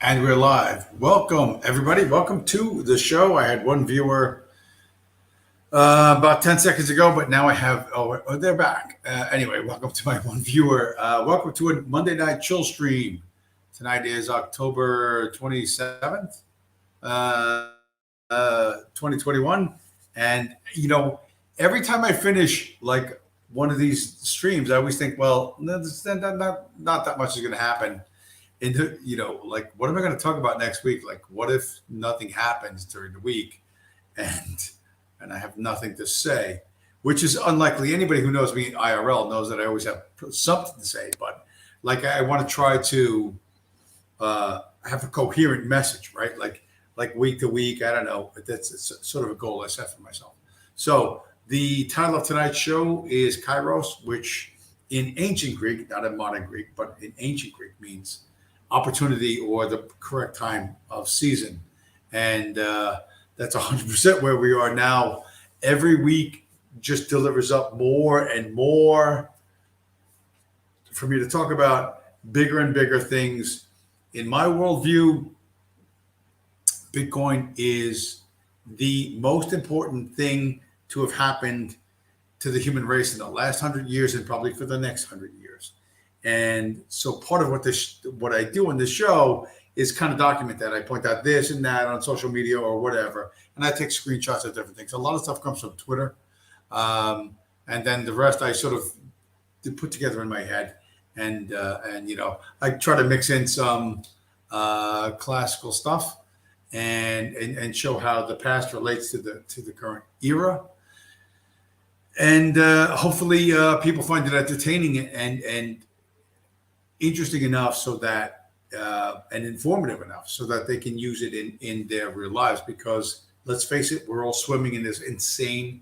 And we're live. Welcome, everybody. Welcome to the show. I had one viewer about 10 seconds ago, but now I have, they're back. Anyway, welcome to my one viewer. Welcome to a Monday Night Chill stream. Tonight is October 27th, 2021. And, every time I finish like one of these streams, I always think, well, not that much is going to happen into like what am I going to talk about next week? Like what if nothing happens during the week and I have nothing to say, which is unlikely. Anybody who knows me IRL knows that I always have something to say, but like I want to try to have a coherent message, right? Like week to week. I don't know, but it's sort of a goal I set for myself. So the title of tonight's show is Kairos, which in ancient Greek, not in modern Greek, but in ancient Greek means opportunity or the correct time of season. And that's 100% where we are now. Every week just delivers up more and more for me to talk about bigger and bigger things. In my worldview, Bitcoin is the most important thing to have happened to the human race in the last 100 years and probably for the next 100 years. And so part of what I do in this show is kind of document that. I point out this and that on social media or whatever, and I take screenshots of different things. A lot of stuff comes from Twitter, and then the rest I sort of put together in my head, and I try to mix in some classical stuff and show how the past relates to the current era. And hopefully people find it entertaining and interesting enough so that and informative enough so that they can use it in their real lives. Because let's face it, we're all swimming in this insane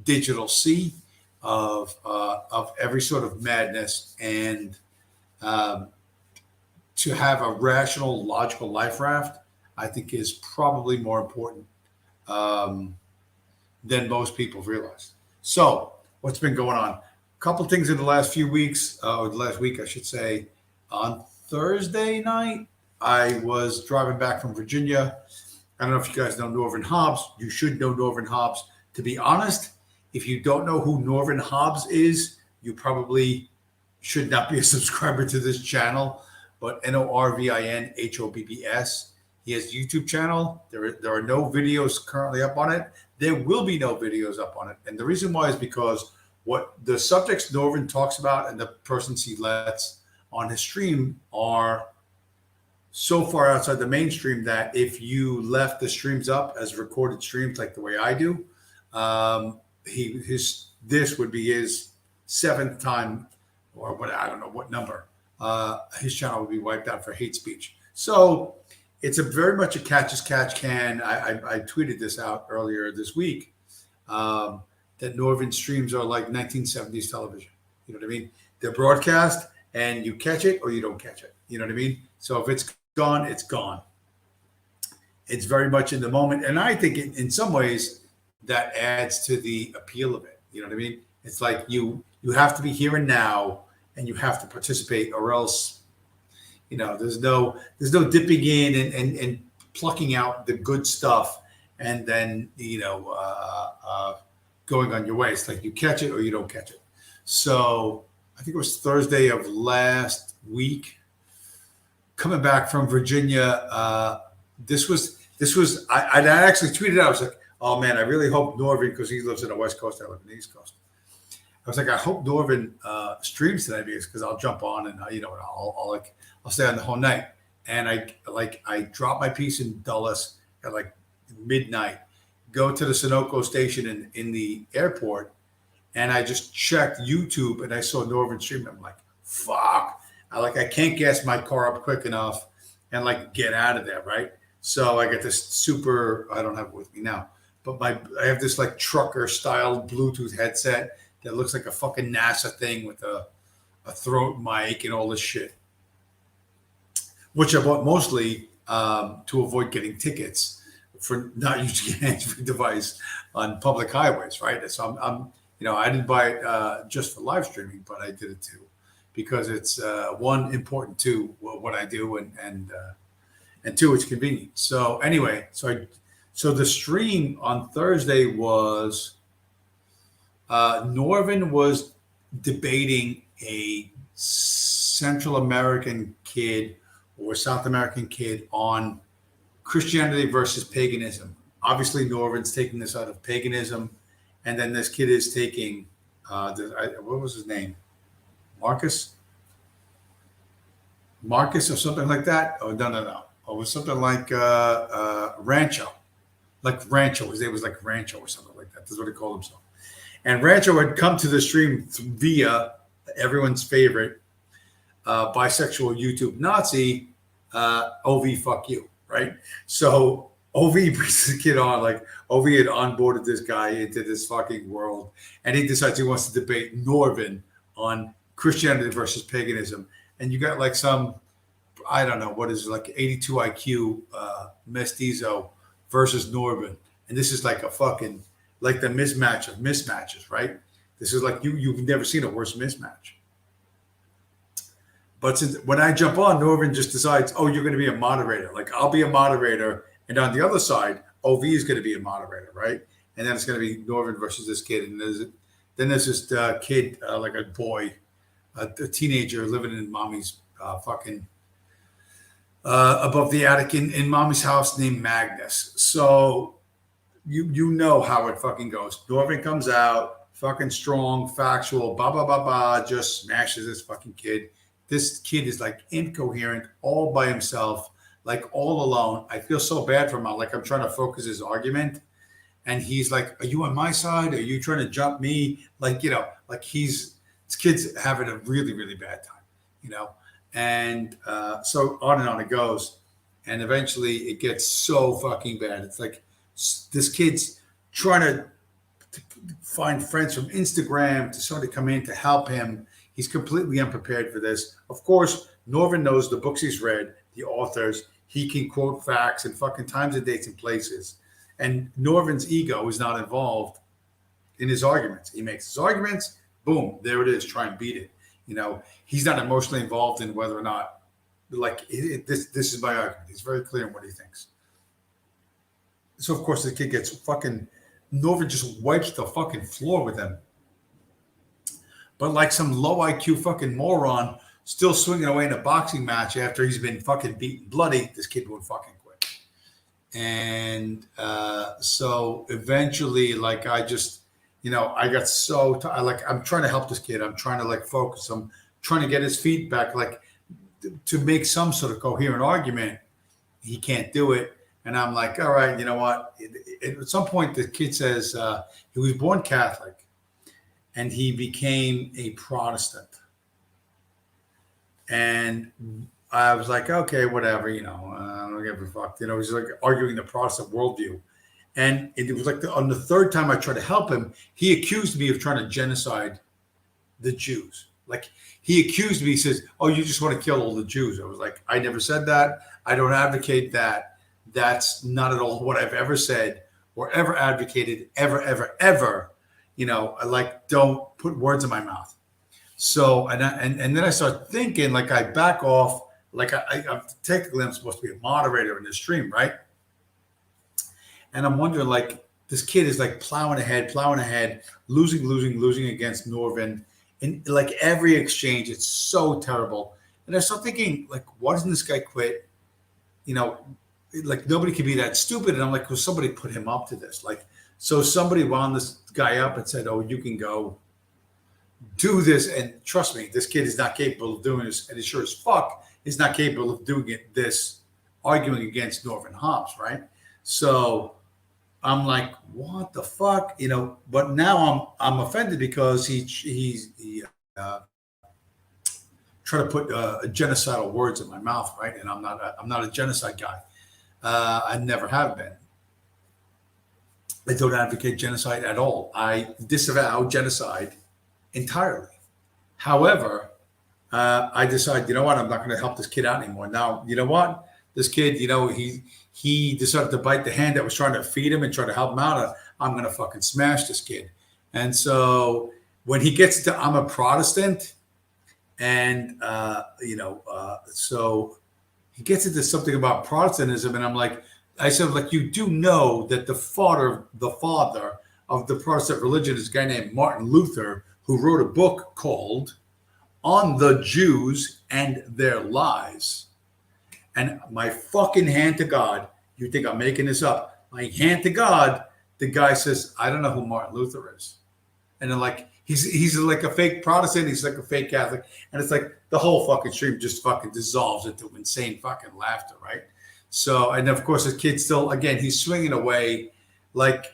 digital sea of every sort of madness, and to have a rational, logical life raft, I think is probably more important than most people realize. So what's been going on? A couple things in the last few weeks, or the last week, I should say. On Thursday night, I was driving back from Virginia. I don't know if you guys know Norvin Hobbs. You should know Norvin Hobbs. To be honest, if you don't know who Norvin Hobbs is, you probably should not be a subscriber to this channel. But NORVINHOBBS. He has a YouTube channel. There are no videos currently up on it. There will be no videos up on it. And the reason why is because what the subjects Norvin talks about and the persons he lets on his stream are so far outside the mainstream that if you left the streams up as recorded streams like the way I do, this would be his seventh time, or what, I don't know what number. His channel would be wiped out for hate speech. So it's very much a catch as catch can. I tweeted this out earlier this week, that Norvin streams are like 1970s television. You know what I mean? They're broadcast and you catch it or you don't catch it. You know what I mean? So if it's gone, it's gone. It's very much in the moment. And I think in some ways that adds to the appeal of it. You know what I mean? It's like you have to be here and now and you have to participate, or else there's no dipping in and plucking out the good stuff and then going on your way. It's like you catch it or you don't catch it. So I think it was Thursday of last week, coming back from Virginia. This was I actually tweeted out. I was like, oh man, I really hope Norvin, because he lives in the West Coast, I live in the East Coast. I was like, I hope Norvin streams tonight, because I'll jump on and I'll stay on the whole night. And I drop my piece in Dulles at like midnight, go to the Sunoco station in the airport, and I just checked YouTube and I saw Norvin stream. I'm like, fuck. I can't gas my car up quick enough and get out of there, right? So I got this super, I don't have it with me now, but I have this trucker style Bluetooth headset that looks like a fucking NASA thing with a throat mic and all this shit, which I bought mostly to avoid getting tickets for not using a hands-free device on public highways, right? So I didn't buy it just for live streaming, but I did it too because it's one important to what I do, and and two, it's convenient. So anyway, so the stream on Thursday was Norvin was debating a Central American kid or South American kid on Christianity versus paganism. Obviously, Norvin's taking this out of paganism, and then this kid is taking what was his name? Marcus, Marcus, or something like that. Oh no. Oh, it was something like Rancho, like Rancho. His name was like Rancho or something like that. That's what he called himself. And Rancho had come to the stream via everyone's favorite bisexual YouTube Nazi, OV fuck you, right? So OV brings the kid on, like OV had onboarded this guy into this fucking world, and he decides he wants to debate Norvin on Christianity versus paganism. And you got like some, I don't know, what is it, like 82 IQ mestizo versus Norvin. And this is like a fucking, like the mismatch of mismatches, right? This is like you've never seen a worse mismatch. But since when I jump on, Norvin just decides, oh, you're going to be a moderator. Like I'll be a moderator, and on the other side, OV is going to be a moderator, right? And then it's going to be Norvin versus this kid, and then there's this kid, like a boy, a teenager living in mommy's fucking above the attic in mommy's house named Magnus. So you know how it fucking goes. Norvin comes out, fucking strong, factual, just smashes this fucking kid. This kid is like incoherent, all by himself, like all alone. I feel so bad for him. Like I'm trying to focus his argument, and he's like, "Are you on my side? Are you trying to jump me?" Like like this kid's having a really, really bad time, And so on it goes, and eventually it gets so fucking bad. It's like this kid's trying to find friends from Instagram to sort of come in to help him. He's completely unprepared for this. Of course, Norvin knows the books he's read, the authors. He can quote facts and fucking times and dates and places. And Norvin's ego is not involved in his arguments. He makes his arguments, boom, there it is. Try and beat it. He's not emotionally involved in whether or not, like, this is my argument. He's very clear on what he thinks. So, of course, the kid gets fucking, Norvin just wipes the fucking floor with him. But like some low IQ fucking moron still swinging away in a boxing match after he's been fucking beaten bloody, this kid won't fucking quit. And so eventually, like, I just, I got so I'm trying to help this kid. I'm trying to like focus. I'm trying to get his feet back, like to make some sort of coherent argument. He can't do it. And I'm like, all right, you know what? At some point, the kid says he was born Catholic and he became a Protestant. And I was like, okay, whatever, I don't give a fuck. He's like arguing the Protestant worldview. And it was like on the third time I tried to help him, he accused me of trying to genocide the Jews. Like he accused me, he says, oh, you just want to kill all the Jews. I was like, I never said that. I don't advocate that. That's not at all what I've ever said or ever advocated, ever. I like don't put words in my mouth. So and then I start thinking, like I back off, like I'm technically I'm supposed to be a moderator in this stream, right? And I'm wondering, like this kid is like plowing ahead, losing against Norvin. In like every exchange, it's so terrible. And I start thinking, like, why doesn't this guy quit? Like nobody could be that stupid. And I'm like, well, somebody put him up to this. Like, so somebody wound this guy up and said, oh, you can go do this. And trust me, this kid is not capable of doing this. And he sure as fuck is not capable of doing this, arguing against Norvin Hobbs, right? So I'm like, what the fuck? But now I'm offended because he tried to put genocidal words in my mouth, right? And I'm not a genocide guy. I never have been. I don't advocate genocide at all. I disavow genocide entirely. However, I decide, you know what? I'm not going to help this kid out anymore. Now, you know what? This kid, he decided to bite the hand that was trying to feed him and try to help him out. I'm going to fucking smash this kid. And so when he gets to, I'm a Protestant, and so he gets into something about Protestantism, and I'm like, I said, like, you do know that the father of the Protestant religion is a guy named Martin Luther, who wrote a book called On the Jews and Their Lies. And my fucking hand to God, you think I'm making this up? My hand to God, the guy says, I don't know who Martin Luther is. And then like he's like a fake Protestant, he's like a fake Catholic, and it's like the whole fucking stream just fucking dissolves into insane fucking laughter, right? So, and of course, the kid still, again, he's swinging away, like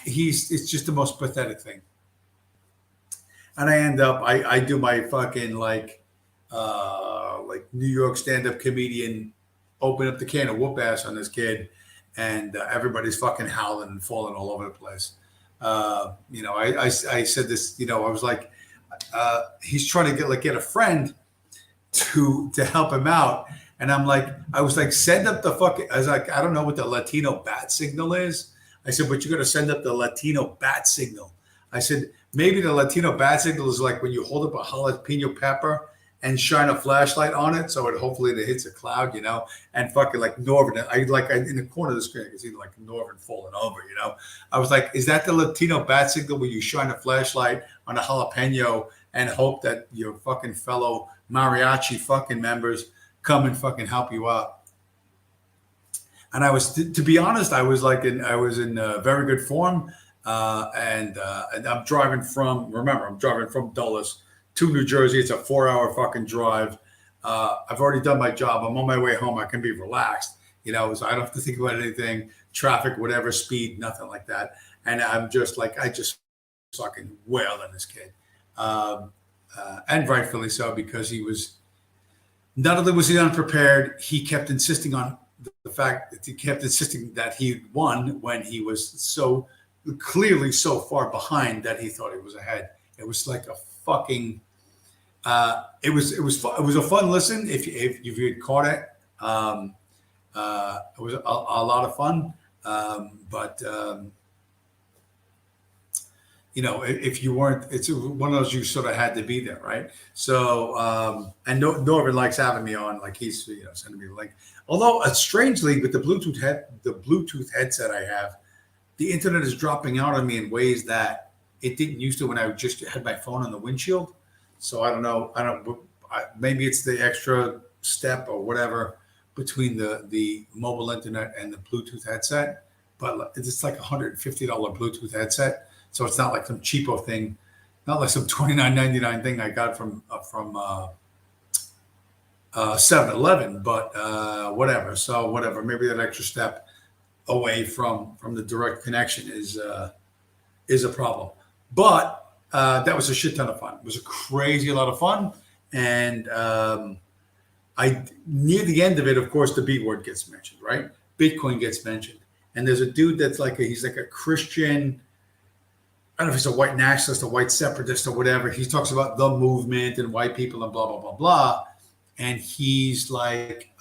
it's just the most pathetic thing. And I end up, I do my fucking like New York stand-up comedian, open up the can of whoop ass on this kid, and everybody's fucking howling and falling all over the place. I said this, I was like, he's trying to get a friend to help him out. And I was like, send up the fucking, I was like, I don't know what the Latino bat signal is. I said, but you're going to send up the Latino bat signal. I said, maybe the Latino bat signal is like when you hold up a jalapeno pepper and shine a flashlight on it, so it hopefully it hits a cloud, and fucking like Norvin. I in the corner of the screen, I can see like Norvin falling over, I was like, is that the Latino bat signal where you shine a flashlight on a jalapeno and hope that your fucking fellow mariachi fucking members come and fucking help you out? And I was, to be honest, I was in very good form, and I'm driving from Dulles to New Jersey. It's a 4-hour fucking drive. I've already done my job. I'm on my way home. I can be relaxed, so I don't have to think about anything, traffic, whatever, speed, nothing like that. And I'm just like, I just fucking wailed on this kid. And rightfully so, because not only was he unprepared, he kept insisting on the fact that he won when he was so clearly so far behind that he thought he was ahead. It was like a fucking, it was a fun listen if you had caught it. It was a lot of fun, but if you weren't, it's one of those you sort of had to be there, right? So, and Norvin likes having me on, like he's sending me the link. Although strangely, with the Bluetooth headset I have, the internet is dropping out on me in ways that it didn't used to when I just had my phone on the windshield. So I don't know. Maybe it's the extra step or whatever between the mobile internet and the Bluetooth headset. But it's like $150 Bluetooth headset. So it's not like some cheapo thing, not like some $29.99 thing I got from 7-Eleven, but whatever. So whatever. Maybe that extra step away from the direct connection is a problem. But that was a shit ton of fun. It was a crazy lot of fun. And near the end of it, of course, the B word gets mentioned, right? Bitcoin gets mentioned. And there's a dude that's he's like a Christian, I don't know if he's a white nationalist, a white separatist or whatever. He talks about the movement and white people and blah, blah, blah, blah. And he's like,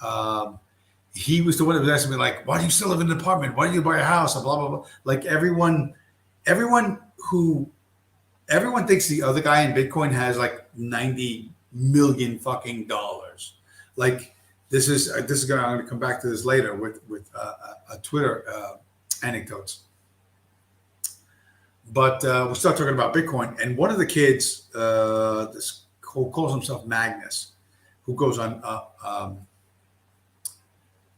he was the one that was asking me, like, why do you still live in an apartment? Why do you buy a house? And blah, blah, blah. Like everyone thinks the other guy in Bitcoin has like 90 million fucking dollars. Like this is going. I'm going to come back to this later with a Twitter anecdotes. But we'll start talking about Bitcoin. And one of the kids, this who calls himself Magnus, who goes on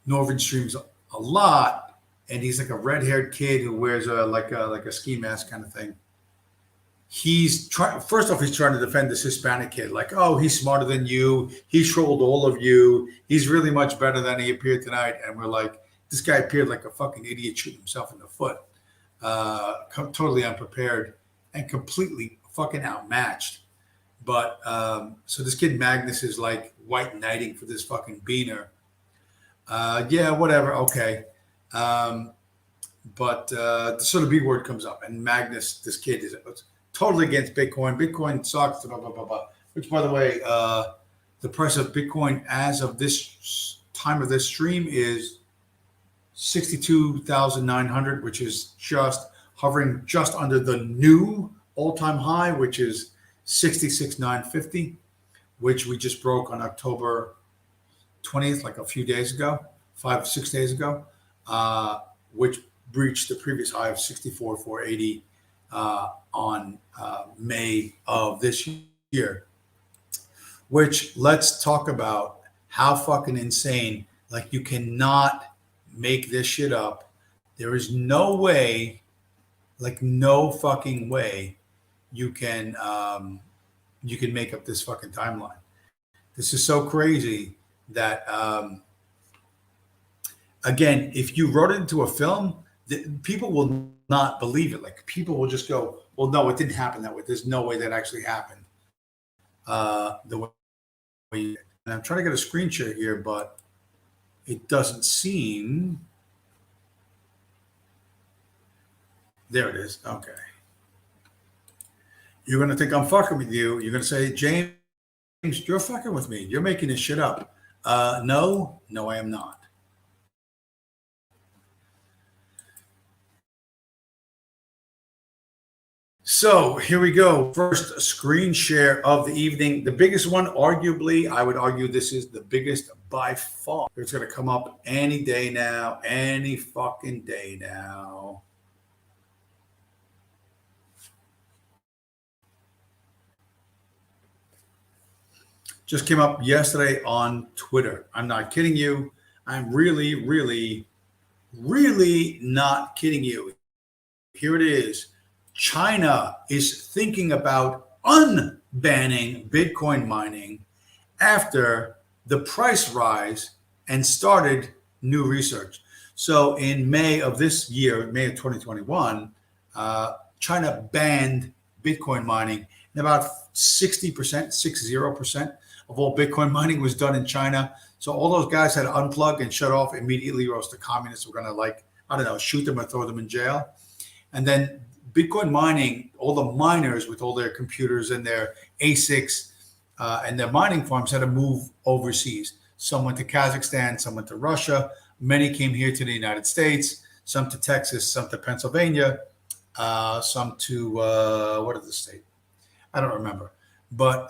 Norvin streams a lot, and he's like a red-haired kid who wears like a ski mask kind of thing. He's trying to defend this Hispanic kid, like, oh, he's smarter than you. He trolled all of you. He's really much better than he appeared tonight. And we're like, this guy appeared like a fucking idiot shooting himself in the foot, totally unprepared and completely fucking outmatched. But so this kid Magnus is like white knighting for this fucking beaner. Yeah, whatever. Okay. But so the B word comes up, and Magnus, this kid, is totally against Bitcoin. Bitcoin sucks, blah, blah, blah, blah. Which, by the way, the price of Bitcoin as of this time of this stream is 62,900, which is just hovering just under the new all-time high, which is 66,950, which we just broke on October 20th, like a few days ago, 5, 6 days ago, which breached the previous high of 64,480 on May of this year. Which, let's talk about how fucking insane. Like, you cannot make this shit up. There is no way, like no fucking way, you can make up this fucking timeline. This is so crazy that again, if you wrote it into a film, people will not believe it. Like, people will just go, "Well, no, it didn't happen that way. There's no way that actually happened." The way you did. And I'm trying to get a screen share here, but it doesn't seem. There it is. Okay. You're gonna think I'm fucking with you. You're gonna say, James, you're fucking with me. You're making this shit up. No, I am not. So here we go. First screen share of the evening. The biggest one, arguably, I would argue this is the biggest by far. It's going to come up any day now, any fucking day now. Just came up yesterday on Twitter. I'm not kidding you. I'm really, really, really not kidding you. Here it is. China is thinking about unbanning Bitcoin mining after the price rise and started new research. So in May of this year, May of 2021, China banned Bitcoin mining, and about 60%, 60% of all Bitcoin mining was done in China. So all those guys had to unplug and shut off immediately, or else the communists were going to, like, I don't know, shoot them or throw them in jail. And then Bitcoin mining, all the miners with all their computers and their ASICs and their mining farms had to move overseas. Some went to Kazakhstan, some went to Russia. Many came here to the United States, some to Texas, some to Pennsylvania, some to, what is the state? I don't remember. But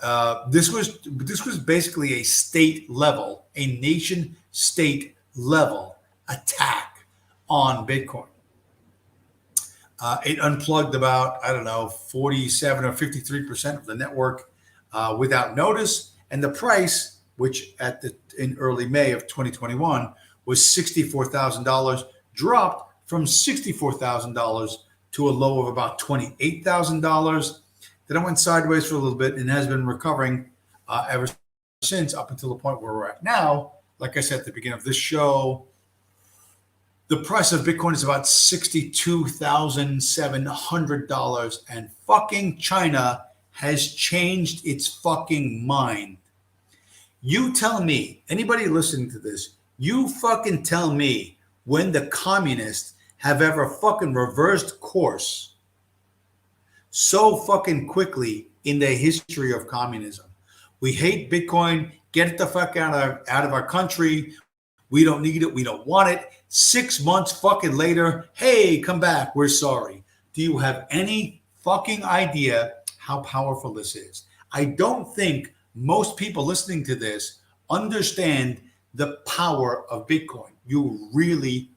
this was basically a state level, a nation state level attack on Bitcoin. It unplugged about, I don't know, 47 or 53% of the network without notice. And the price, which in early May of 2021 was $64,000, dropped from $64,000 to a low of about $28,000. Then it went sideways for a little bit and has been recovering ever since, up until the point where we're at now. Like I said at the beginning of this show, the price of Bitcoin is about $62,700, and fucking China has changed its fucking mind. You tell me, anybody listening to this, you fucking tell me when the communists have ever fucking reversed course so fucking quickly in the history of communism. We hate Bitcoin. Get it the fuck out of our country. We don't need it. We don't want it. 6 months fucking later, hey, come back. We're sorry. Do you have any fucking idea how powerful this is? I don't think most people listening to this understand the power of Bitcoin. You really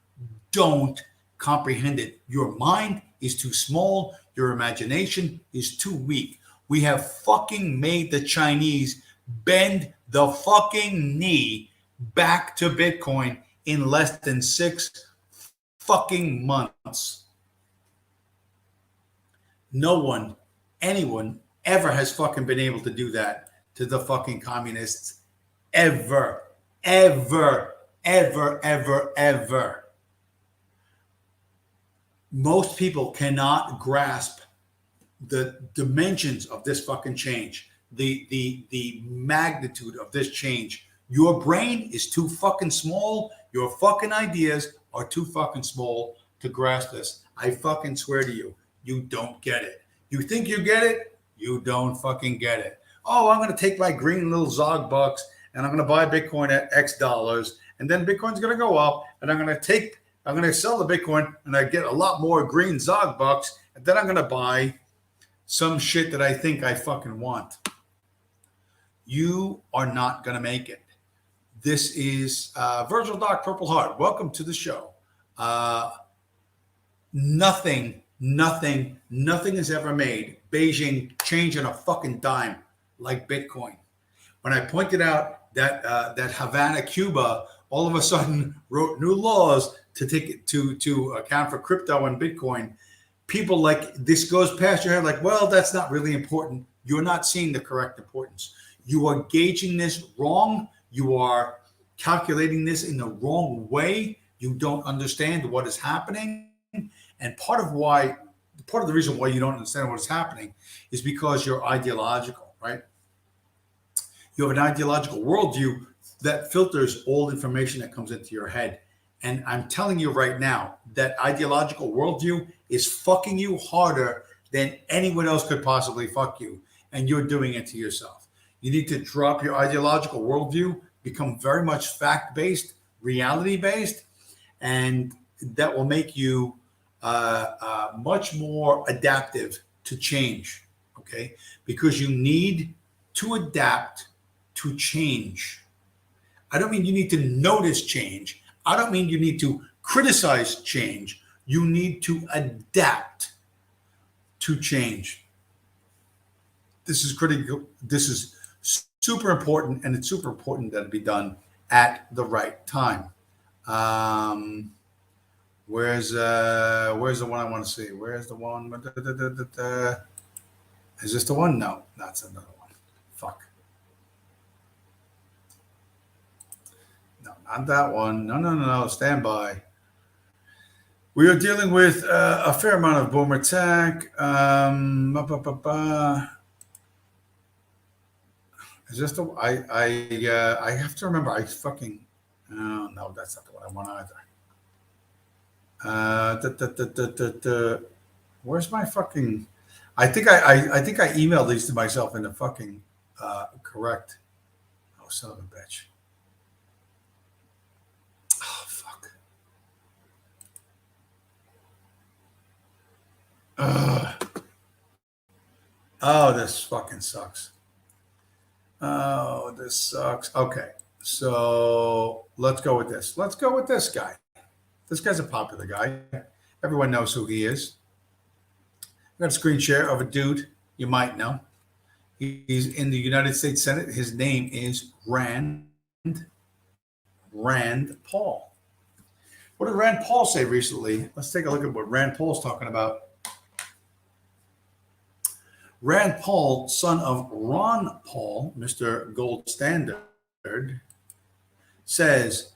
don't comprehend it. Your mind is too small. Your imagination is too weak. We have fucking made the Chinese bend the fucking knee back to Bitcoin in less than 6 fucking months. No one, anyone ever has fucking been able to do that to the fucking communists. Ever. Most people cannot grasp the dimensions of this fucking change, the magnitude of this change. Your brain is too fucking small. Your fucking ideas are too fucking small to grasp this. I fucking swear to you, you don't get it. You think you get it? You don't fucking get it. Oh, I'm going to take my green little Zog bucks and I'm going to buy Bitcoin at X dollars, and then Bitcoin's going to go up, and I'm going to sell the Bitcoin and I get a lot more green Zog bucks, and then I'm going to buy some shit that I think I fucking want. You are not going to make it. This is Virgil Doc Purple Heart. Welcome to the show. Nothing is ever made Beijing changing a fucking dime like Bitcoin. When I pointed out that that Havana, Cuba, all of a sudden wrote new laws to take to account for crypto and Bitcoin, people like this goes past your head like, well, that's not really important. You're not seeing the correct importance. You are gauging this wrong. You are calculating this in the wrong way. You don't understand what is happening. And part of the reason why you don't understand what is happening is because you're ideological, right? You have an ideological worldview that filters all information that comes into your head. And I'm telling you right now, that ideological worldview is fucking you harder than anyone else could possibly fuck you. And you're doing it to yourself. You need to drop your ideological worldview, become very much fact-based, reality-based, and that will make you much more adaptive to change, okay? Because you need to adapt to change. I don't mean you need to notice change. I don't mean you need to criticize change. You need to adapt to change. This is critical. This is super important, and it's super important that it be done at the right time. Where's the one I want to see? Where's the one? Is this the one? No, that's another one. Fuck. No, not that one. No. Stand by. We are dealing with a fair amount of boomer tech. Is this the? I have to remember. I fucking. Oh, no, that's not the one I want either. Where's my fucking? I think I emailed these to myself in the fucking correct. Oh, son of a bitch. Oh, fuck. Oh, this fucking sucks. Oh, this sucks. Okay, so let's go with this. Let's go with this guy. This guy's a popular guy. Everyone knows who he is. I got a screen share of a dude you might know. He's in the United States Senate. His name is Rand Paul. What did Rand Paul say recently? Let's take a look at what Rand Paul's talking about. Rand Paul, son of Ron Paul, Mr. Gold Standard, says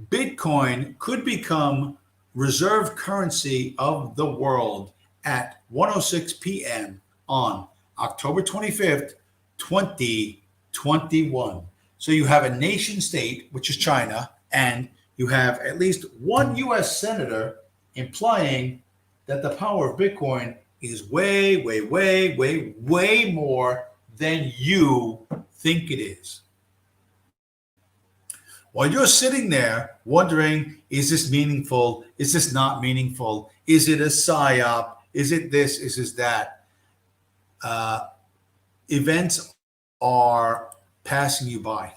Bitcoin could become reserve currency of the world at 1:06 p.m. on October 25th, 2021. So you have a nation state, which is China, and you have at least one U.S. senator implying that the power of Bitcoin is way more than you think it is. While you're sitting there wondering, is this meaningful? Is this not meaningful? Is it a psyop? Is it this? Is this that? Events are passing you by.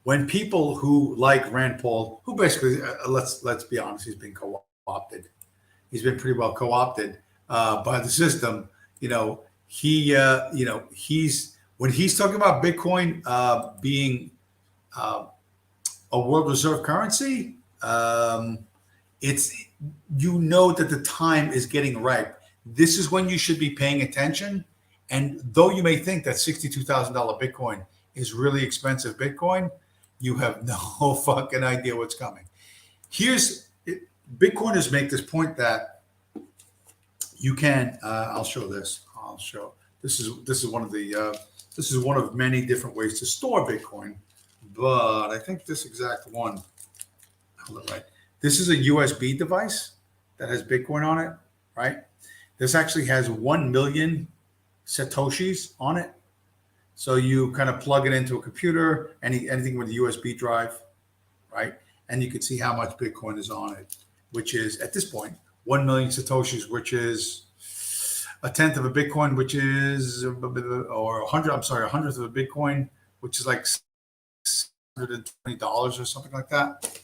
When people who like Rand Paul, who basically, let's be honest, he's been co-opted. He's been pretty well co-opted by the system. He's when he's talking about Bitcoin being a world reserve currency, it's that the time is getting ripe. This is when you should be paying attention. And though you may think that $62,000 Bitcoin is really expensive Bitcoin, you have no fucking idea what's coming. Bitcoiners make this point that you can. I'll show this. This is one of many different ways to store Bitcoin, but I think this exact one. Hold it right. This is a USB device that has Bitcoin on it, right? This actually has 1 million Satoshis on it. So you kind of plug it into a computer, anything with a USB drive, right? And you can see how much Bitcoin is on it, which is at this point 1 million Satoshis, which is a tenth of a Bitcoin, which is, or 100. I'm sorry, 100th of a Bitcoin, which is like $120 or something like that.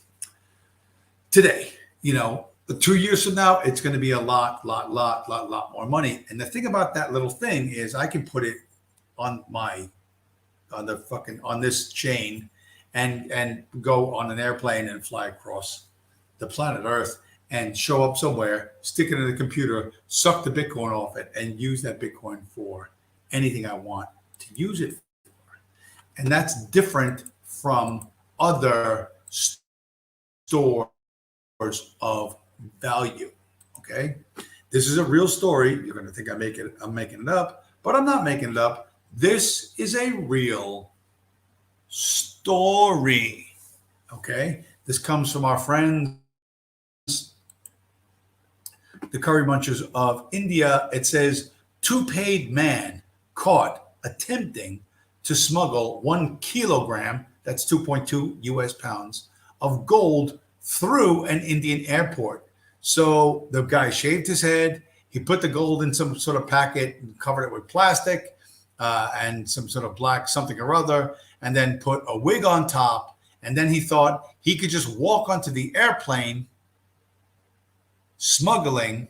Today, 2 years from now, it's going to be a lot more money. And the thing about that little thing is I can put it on this chain and go on an airplane and fly across the planet Earth and show up somewhere, stick it in the computer, suck the Bitcoin off it, and use that Bitcoin for anything I want to use it for. And that's different from other stores of value. Okay, this is a real story. You're going to think I'm making it up, but I'm not making it up. This is a real story. Okay, this comes from our friends, the Curry Munchers of India. It says, two-paid man caught attempting to smuggle 1 kilogram, that's 2.2 US pounds, of gold through an Indian airport. So the guy shaved his head. He put the gold in some sort of packet and covered it with plastic and some sort of black something or other, and then put a wig on top. And then he thought he could just walk onto the airplane smuggling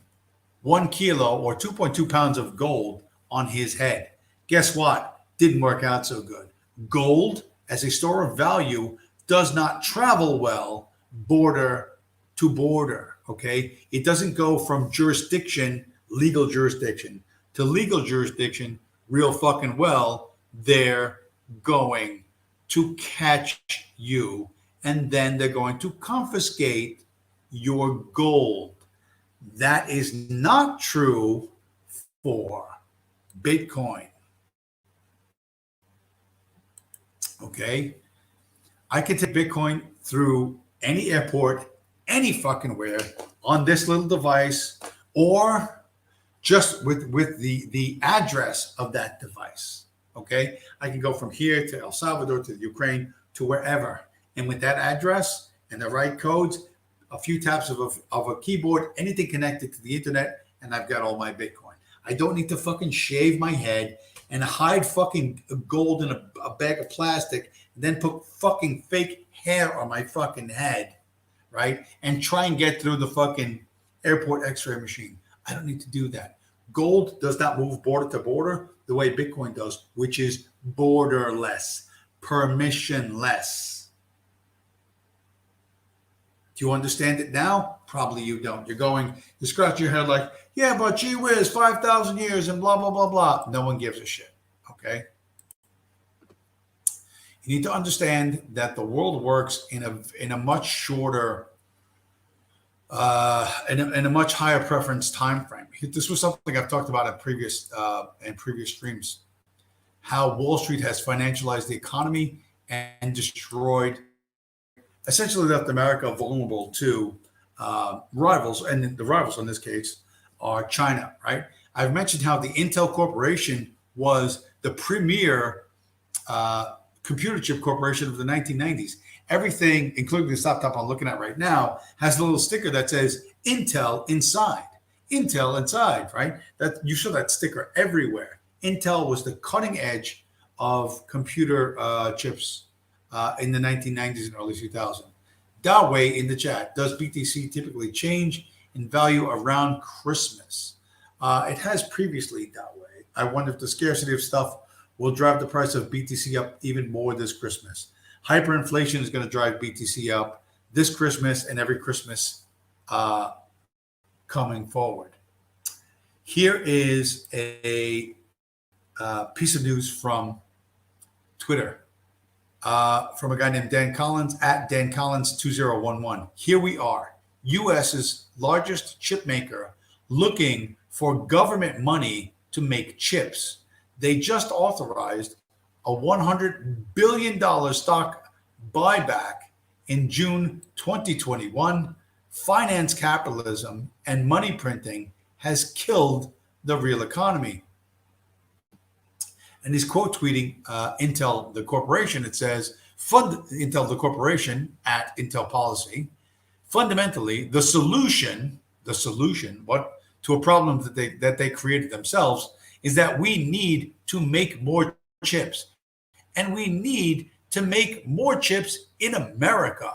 1 kilo or 2.2 pounds of gold on his head. Guess what? Didn't work out so good. Gold, as a store of value, does not travel well border to border. Okay, it doesn't go from jurisdiction, legal jurisdiction, to legal jurisdiction real fucking well. They're going to catch you, and then they're going to confiscate your gold. That is not true for Bitcoin. Okay, I can take Bitcoin through any airport, any fucking where, on this little device, or just with the address of that device. Okay, I can go from here to El Salvador to Ukraine to wherever, and with that address and the right codes, a few taps of a keyboard, anything connected to the internet, and I've got all my Bitcoin. I don't need to fucking shave my head and hide fucking gold in a bag of plastic, and then put fucking fake hair on my fucking head, right? And try and get through the fucking airport x-ray machine. I don't need to do that. Gold does not move border to border the way Bitcoin does, which is borderless, permissionless. Do you understand it now? Probably you don't. You're scratching your head like, yeah, but gee whiz, 5,000 years and blah, blah, blah, blah. No one gives a shit, okay? You need to understand that the world works in a much shorter, in a much higher preference time frame. This was something I've talked about in previous streams. How Wall Street has financialized the economy and destroyed, essentially left America vulnerable to rivals, and the rivals in this case are China, right? I've mentioned how the Intel Corporation was the premier computer chip corporation of the 1990s. Everything, including this laptop I'm looking at right now, has a little sticker that says Intel inside. Intel inside, right? That you saw that sticker everywhere. Intel was the cutting edge of computer chips in the 1990s and early 2000s. Dawei in the chat, does BTC typically change in value around Christmas? It has previously, Dawei. I wonder if the scarcity of stuff will drive the price of BTC up even more this Christmas. Hyperinflation is going to drive BTC up this Christmas and every Christmas coming forward. Here is a piece of news from Twitter. From a guy named Dan Collins at Dan Collins 2011. Here we are, U.S.'s largest chip maker, looking for government money to make chips. They just authorized a $100 billion stock buyback in June 2021. Finance capitalism and money printing has killed the real economy. And he's quote tweeting Intel, the corporation. It says, fund Intel, the corporation at Intel Policy. Fundamentally, the solution, what to a problem that they created themselves, is that we need to make more chips, and we need to make more chips in America,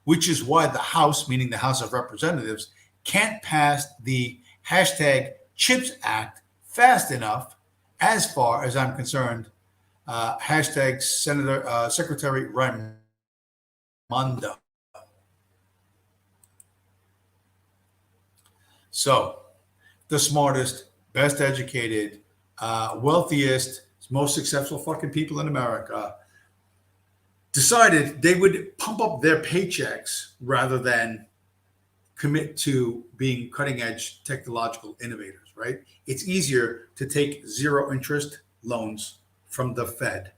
which is why the House, meaning the House of Representatives, can't pass the hashtag Chips Act fast enough, as far as I'm concerned. Hashtag Secretary Raimondo. So, the smartest, best educated, wealthiest, most successful fucking people in America decided they would pump up their paychecks rather than commit to being cutting edge technological innovators, right? It's easier to take zero interest loans from the Fed,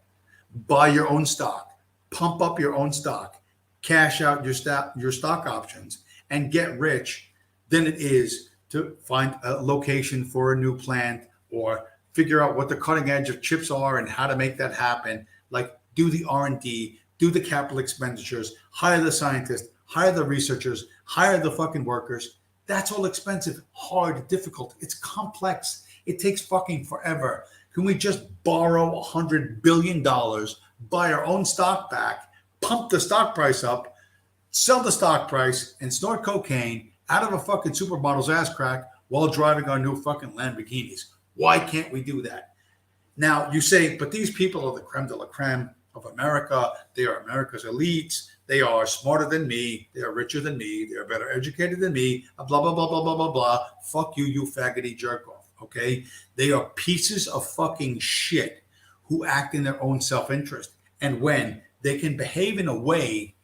buy your own stock, pump up your own stock, cash out your stock options, and get rich than it is to find a location for a new plant or figure out what the cutting edge of chips are and how to make that happen. Like, do the R&D, do the capital expenditures, hire the scientists, hire the researchers, hire the fucking workers. That's all expensive, hard, difficult. It's complex. It takes fucking forever. Can we just borrow $100 billion, buy our own stock back, pump the stock price up, sell the stock price, and snort cocaine out of a fucking supermodel's ass crack while driving our new fucking Lamborghinis? Why can't we do that? Now, you say, but these people are the creme de la creme of America. They are America's elites. They are smarter than me. They are richer than me. They are better educated than me. Blah, blah, blah, blah, blah, blah, blah. Fuck you, you faggoty jerk off, okay? They are pieces of fucking shit who act in their own self-interest. And when they can behave in a way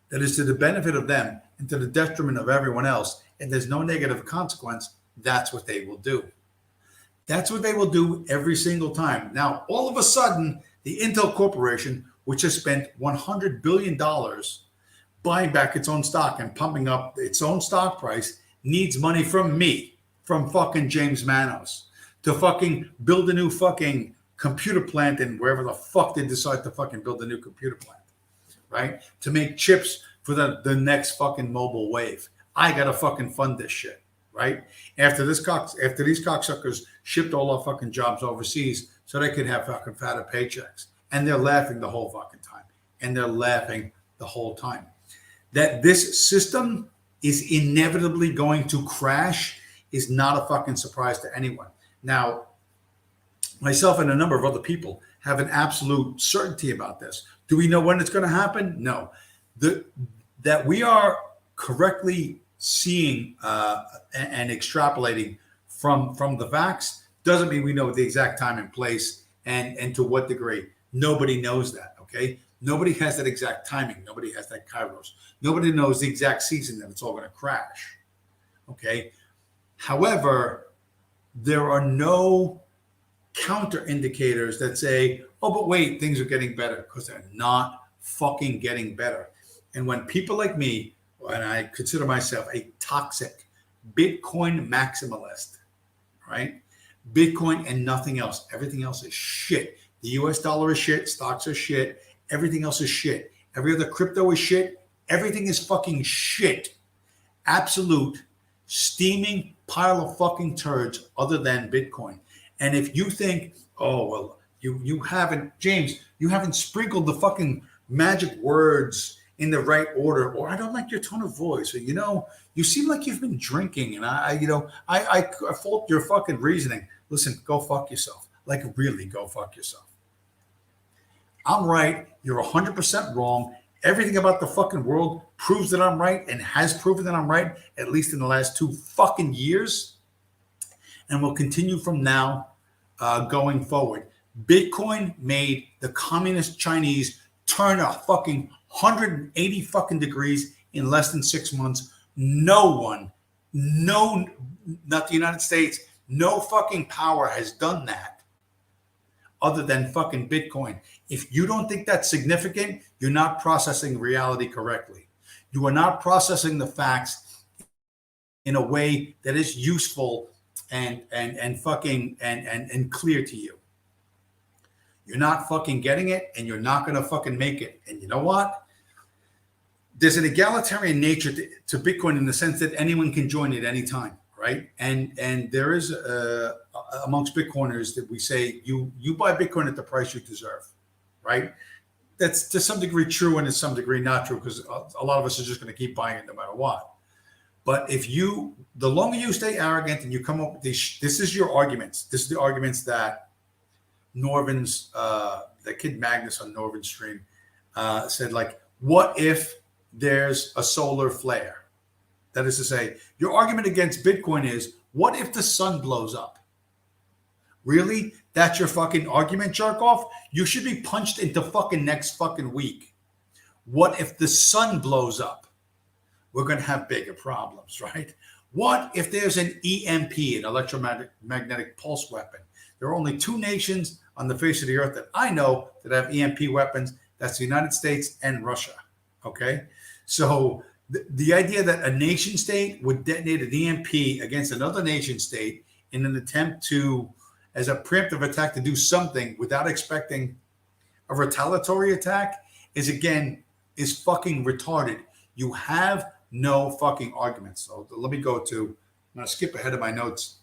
that is to the benefit of them and to the detriment of everyone else, and there's no negative consequence, that's what they will do. That's what they will do every single time. Now, all of a sudden, the Intel Corporation, which has spent $100 billion buying back its own stock and pumping up its own stock price, needs money from me, from fucking James Manos, to fucking build a new fucking computer plant in wherever the fuck they decide to fucking build a new computer plant, right? To make chips for the next fucking mobile wave. I gotta fucking fund this shit, right? After these cocksuckers shipped all our fucking jobs overseas so they could have fucking fatter paychecks. And they're laughing the whole fucking time. And they're laughing the whole time. That this system is inevitably going to crash is not a fucking surprise to anyone. Now, myself and a number of other people have an absolute certainty about this. Do we know when it's going to happen? No. That we are correctly seeing and extrapolating from the facts doesn't mean we know the exact time and place and to what degree. Nobody knows that, okay? Nobody has that exact timing. Nobody has that Kairos. Nobody knows the exact season that it's all going to crash, okay? However, there are no counter indicators that say, oh, but wait, things are getting better, because they're not fucking getting better. And when people like me, and I consider myself a toxic Bitcoin maximalist, right? Bitcoin and nothing else. Everything else is shit. The US dollar is shit. Stocks are shit. Everything else is shit. Every other crypto is shit. Everything is fucking shit. Absolute steaming pile of fucking turds other than Bitcoin. And if you think, oh, well, you haven't, James, you haven't sprinkled the fucking magic words in the right order, or I don't like your tone of voice, or, you seem like you've been drinking, and I fault your fucking reasoning. Listen, go fuck yourself. Like, really, go fuck yourself. I'm right. You're 100% wrong. Everything about the fucking world proves that I'm right and has proven that I'm right, at least in the last 2 fucking years, and will continue from now going forward. Bitcoin made the communist Chinese turn a fucking 180 fucking degrees in less than 6 months. No one, not the United States, no fucking power has done that other than fucking Bitcoin. If you don't think that's significant, you're not processing reality correctly. You are not processing the facts in a way that is useful and fucking and clear to you. You're not fucking getting it, and you're not going to fucking make it. And you know what? There's an egalitarian nature to Bitcoin in the sense that anyone can join at any time, right? And there is amongst Bitcoiners that we say you buy Bitcoin at the price you deserve, right? that's to some degree true and to some degree not true, because a lot of us are just going to keep buying it no matter what. But the longer you stay arrogant and you come up with these, this is your arguments. This is the arguments that Norvin's, the kid Magnus on Norvin's stream said, like, what if there's a solar flare? That is to say, your argument against Bitcoin is, what if the sun blows up? Really? That's your fucking argument, jerk off? You should be punched into fucking next fucking week. What if the sun blows up? We're going to have bigger problems, right? What if there's an EMP, an electromagnetic pulse weapon? There are only 2 nations on the face of the earth that I know that have EMP weapons. That's the United States and Russia, okay? So the idea that a nation state would detonate an EMP against another nation state in an attempt to, as a preemptive attack, to do something without expecting a retaliatory attack is fucking retarded. You have no fucking arguments. So let me go to, I'm going to skip ahead of my notes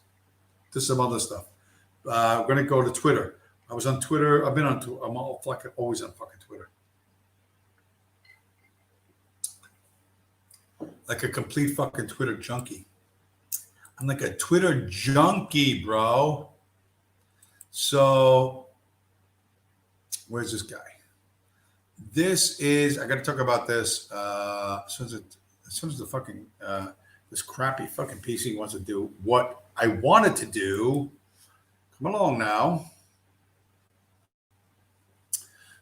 to some other stuff. I'm going to go to Twitter. I was on Twitter. I'm always on fucking Twitter. Like a complete fucking Twitter junkie. I'm like a Twitter junkie, bro. So where's this guy? I got to talk about this as soon as the fucking this crappy fucking PC wants to do what I wanted to do. Come along now.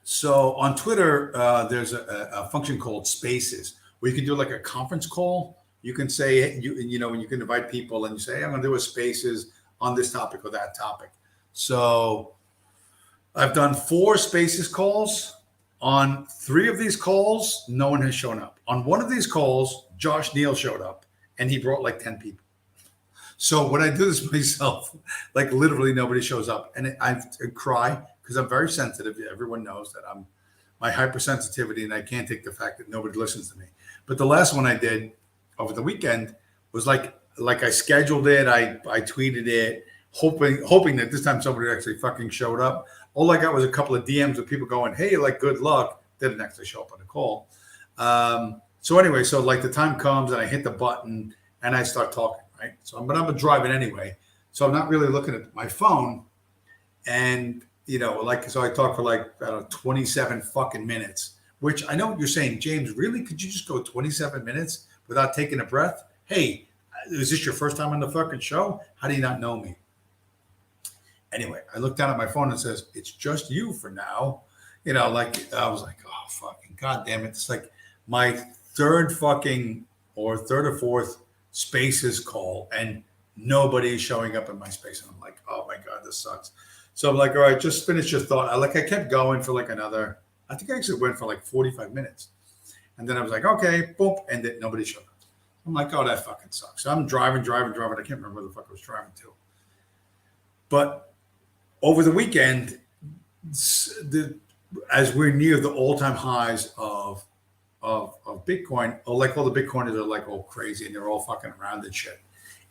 So on Twitter, there's a function called Spaces where you can do like a conference call. You can say, and you can invite people and you say, hey, I'm going to do a Spaces on this topic or that topic. So I've done 4 Spaces calls. On 3 of these calls, no one has shown up. On one of these calls, Josh Neal showed up and he brought like 10 people. So when I do this myself, like literally nobody shows up. And I cry because I'm very sensitive. Everyone knows that my hypersensitivity, and I can't take the fact that nobody listens to me. But the last one I did over the weekend was like I scheduled it. I tweeted it, hoping that this time somebody actually fucking showed up. All I got was a couple of DMs of people going, hey, like, good luck. Didn't actually show up on the call. So anyway, so like the time comes and I hit the button and I start talking, right? But I'm driving anyway. So I'm not really looking at my phone. And, so I talk for like, I don't know, 27 fucking minutes, which I know what you're saying, James, really? Could you just go 27 minutes without taking a breath? Hey, is this your first time on the fucking show? How do you not know me? Anyway, I looked down at my phone and it says, it's just you for now. I was like, oh, fucking God damn it. It's like my third or fourth Spaces call and nobody's showing up in my space. And I'm like, oh my God, this sucks. So I'm like, all right, just finish your thought. I kept going for like I think I actually went for like 45 minutes. And then I was like, okay, boom. And then nobody showed up. I'm like, oh, that fucking sucks. So I'm driving. I can't remember where the fuck I was driving to. But over the weekend, as we're near the all-time highs of Bitcoin, like all the Bitcoiners are like all crazy and they're all fucking around and shit.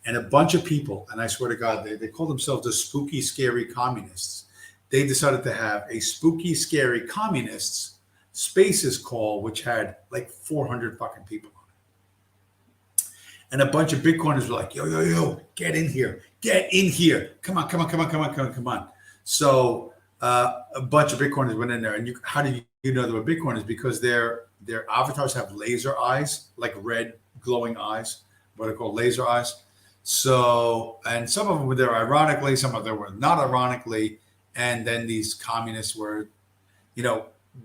And a bunch of people, and I swear to God, they call themselves the spooky, scary communists. They decided to have a spooky, scary communists Spaces call, which had like 400 fucking people on it. And a bunch of Bitcoiners were like, yo, get in here. Come on. So a bunch of Bitcoiners went in there. And how do you know they were Bitcoiners? Because their avatars have laser eyes, like red glowing eyes, what are called laser eyes. So, and some of them were there ironically, some of them were not ironically. And then these communists were,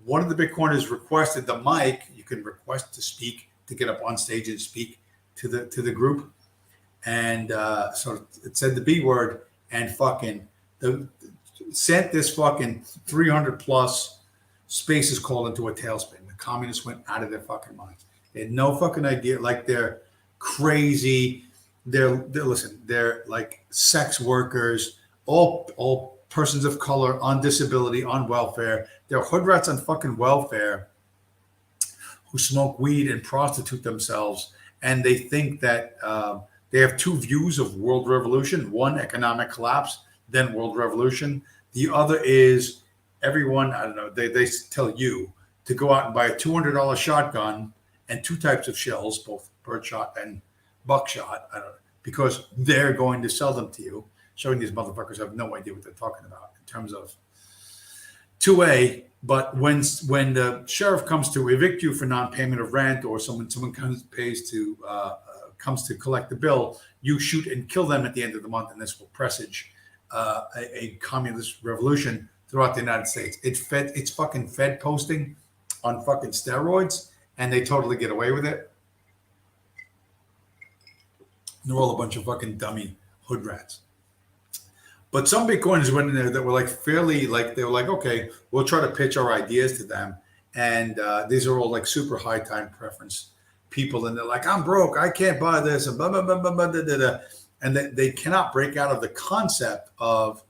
one of the Bitcoiners requested the mic. You can request to speak, to get up on stage and speak to the group. And so it said the B word and fucking sent this fucking 300 plus Spaces call into a tailspin. The communists went out of their fucking minds. They had no fucking idea. Like they're crazy. They're like sex workers, all persons of color on disability, on welfare. They're hood rats on fucking welfare who smoke weed and prostitute themselves. And they think that they have 2 views of world revolution. One, economic collapse, then world revolution. The other is everyone, I don't know, they tell you to go out and buy a $200 shotgun and two types of shells, both birdshot and buckshot, I don't know, because they're going to sell them to you, showing these motherfuckers have no idea what they're talking about in terms of 2A. But when the sheriff comes to evict you for non-payment of rent, or someone comes to collect the bill, you shoot and kill them at the end of the month, and this will presage a communist revolution throughout the United States. It's fucking Fed posting on fucking steroids, and they totally get away with it. They're all a bunch of fucking dummy hood rats. But some Bitcoiners went in there that were like fairly, like, they were like, okay, we'll try to pitch our ideas to them. And these are all like super high time preference people. And they're like, I'm broke, I can't buy this, and blah, blah, blah, blah, blah, da, da, da. And they cannot break out of the concept of